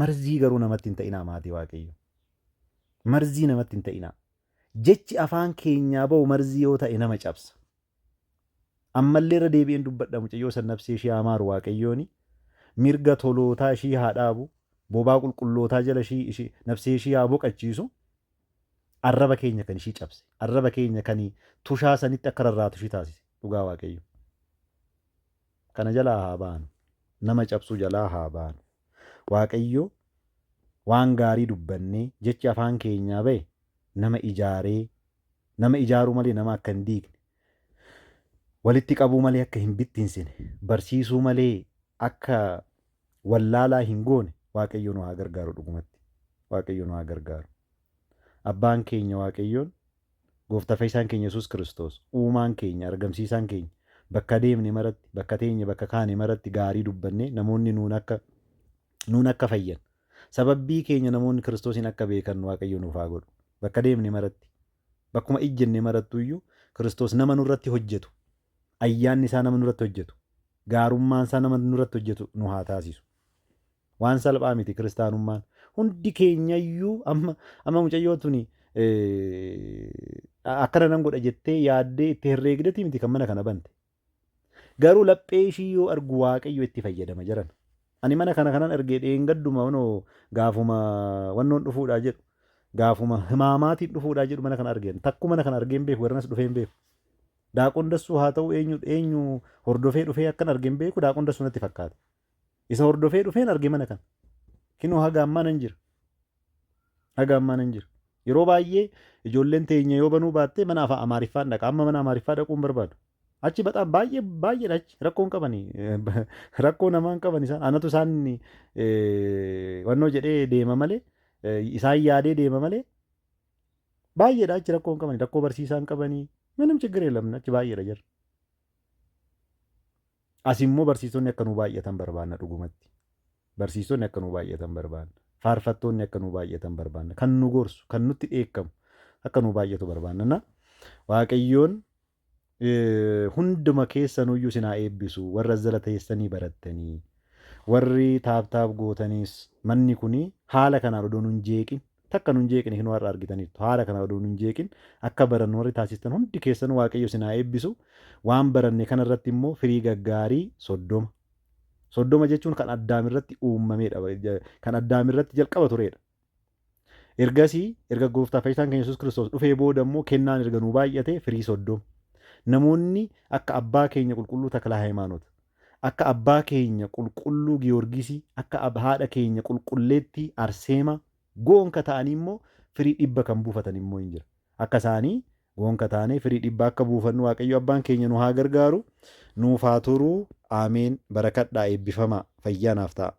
Marzii garuu namatti hin ta'inaa maatii Waaqayyo. Marzii namatti hin ta'inaa. Jechi afaan keenyaa ba'u marzii yoo ta'e nama cabsa. Ammallee irra deebi'een dubbadha mucayyoo san nafsee ishee amaaru Waaqayyooni. Mirga tolootaa ishii haa dhaabu. Bobaa qulqullootaa jala nafsee ishii haa boqachiisu. Arraba keenya kan ishii cabse. Arraba keenya kan tushaa sanitti akka rarraatu ishii taasise. Dhugaa Waaqayyo. Kana jalaa haa baanu. Nama cabsuu jalaa haa baanu. Waaqayyo waan gaarii dubbannee jechi afaan keenyaa ba'e nama ijaaruu malee nama akka hin diigne. Walitti qabuu malee akka hin bittinsine. Barsiisuu malee akka wallaalaa hin goone Waaqayyo nu haa gargaaru dhugumatti. Waaqayyo nu haa gargaaru. Abbaan keenya Waaqayyoon Gooftaa Fayyisaan keenya Yesuus Kiristoos uumaan keenya argamsiisaan keenya bakka deemne maratti bakka teenye bakka kaane maratti gaarii dubbannee namoonni nuun akka fayyan sababbii keenya namoonni Kiristoosiin akka beekan Waaqayyo nuuf haa godhu. Bakka deemne maratti bakkuma ijjenne marattuyyuu Kiristoos nama nurratti hojjetu. Ayyaanni isaa nama nurratti hojjetu. Gaarummaan isaa nama nurratti hojjetu nu haa taasisu. Waan salphaa miti kiristaanummaan. Hundi keenyayyuu amma mucayyoo tuni akkana nan godha jettee yaaddee itti herreegdeti miti kan mana kana bante. Garuu laphee ishii yoo argu Waaqayyo itti fayyadama jiran. Ani mana kana kanan argee dheengadduma gaafuma wannoon dhufuudhaa jedhu gaafuma himaamaatiin dhufuudhaa jedhu mana kana argeen takku mana kana argeen beeku warranas dhufee hin beeku. Daaqoon dassuu haa ta'u eenyu hordofee dhufee akkan argeen beeku daaqoon dassuu natti fakkaata. Isa hordofee dhufeen arge mana kana. Kinoo haga ammaa nan jira. Haga ammaa nan jira. Yeroo baay'ee ijoolleen teenya yoo banuu baatte mana afaan Amaariffaan dhaqa. Amma mana Amaariffaa dhaquun barbaadu. Achi baxaan baay'eedha achi rakkoon qabanii rakkoo namaan qaban isaan anatu isaan wannoo jedhee deema malee isaan yaadee deema malee baay'eedha achi rakkoon qabanii rakkoo barsiisaan qabanii ምንም ችግር የለም ነች baay'eedha jira. As immoo barsiisonni akka nu baay'atan barbaanna dhugumatti. Barsiisonni akka nu baay'atan barbaanna. Faarfattoonni akka nu baay'atan barbaanna. Kan nu gorsu, kan nutti dheekkamu akka nu baay'atu barbaanna. Waaqayyoon hunduma keessanuyyuu sinaa eebbisu warra jala teessanii barattanii warri taaptaap gootaniis manni kuni haala kanaan odoo nun jeeqin takka nun jeeqin hin warra argitaniitu haala kanaan odoo nun jeeqin akka barannu warri taasistan hundi keessan Waaqayyo sinaa eebbisu waan baranne kanarratti immoo firii gaggaarii 30. 30 jechuun kan addaamirratti uumamedha. Kan addaamirratti jalqaba turedha. Ergasii erga Gooftaa Fayyisaan keenya Yesuus Kiristoos dhufee booda immoo kennaan erga nuu baay'ate firii 30. Namoonni akka abbaa keenya qulqulluu Taklaa Hayimaanoot akka abbaa keenya qulqulluu Giyoorgisii akka haadha keenya qulqulleetti Arseema goonka ta'anii immoo firii 100 kan buufatan immoo hin jira. Akka isaanii goonka taanee firii 100 akka buufannu Waaqayyo abbaan keenya nu haa gargaaru. Nuuf haa turuu. Ameen. Barakadhaa eebbifamaa. Fayyaa naaf ta'a.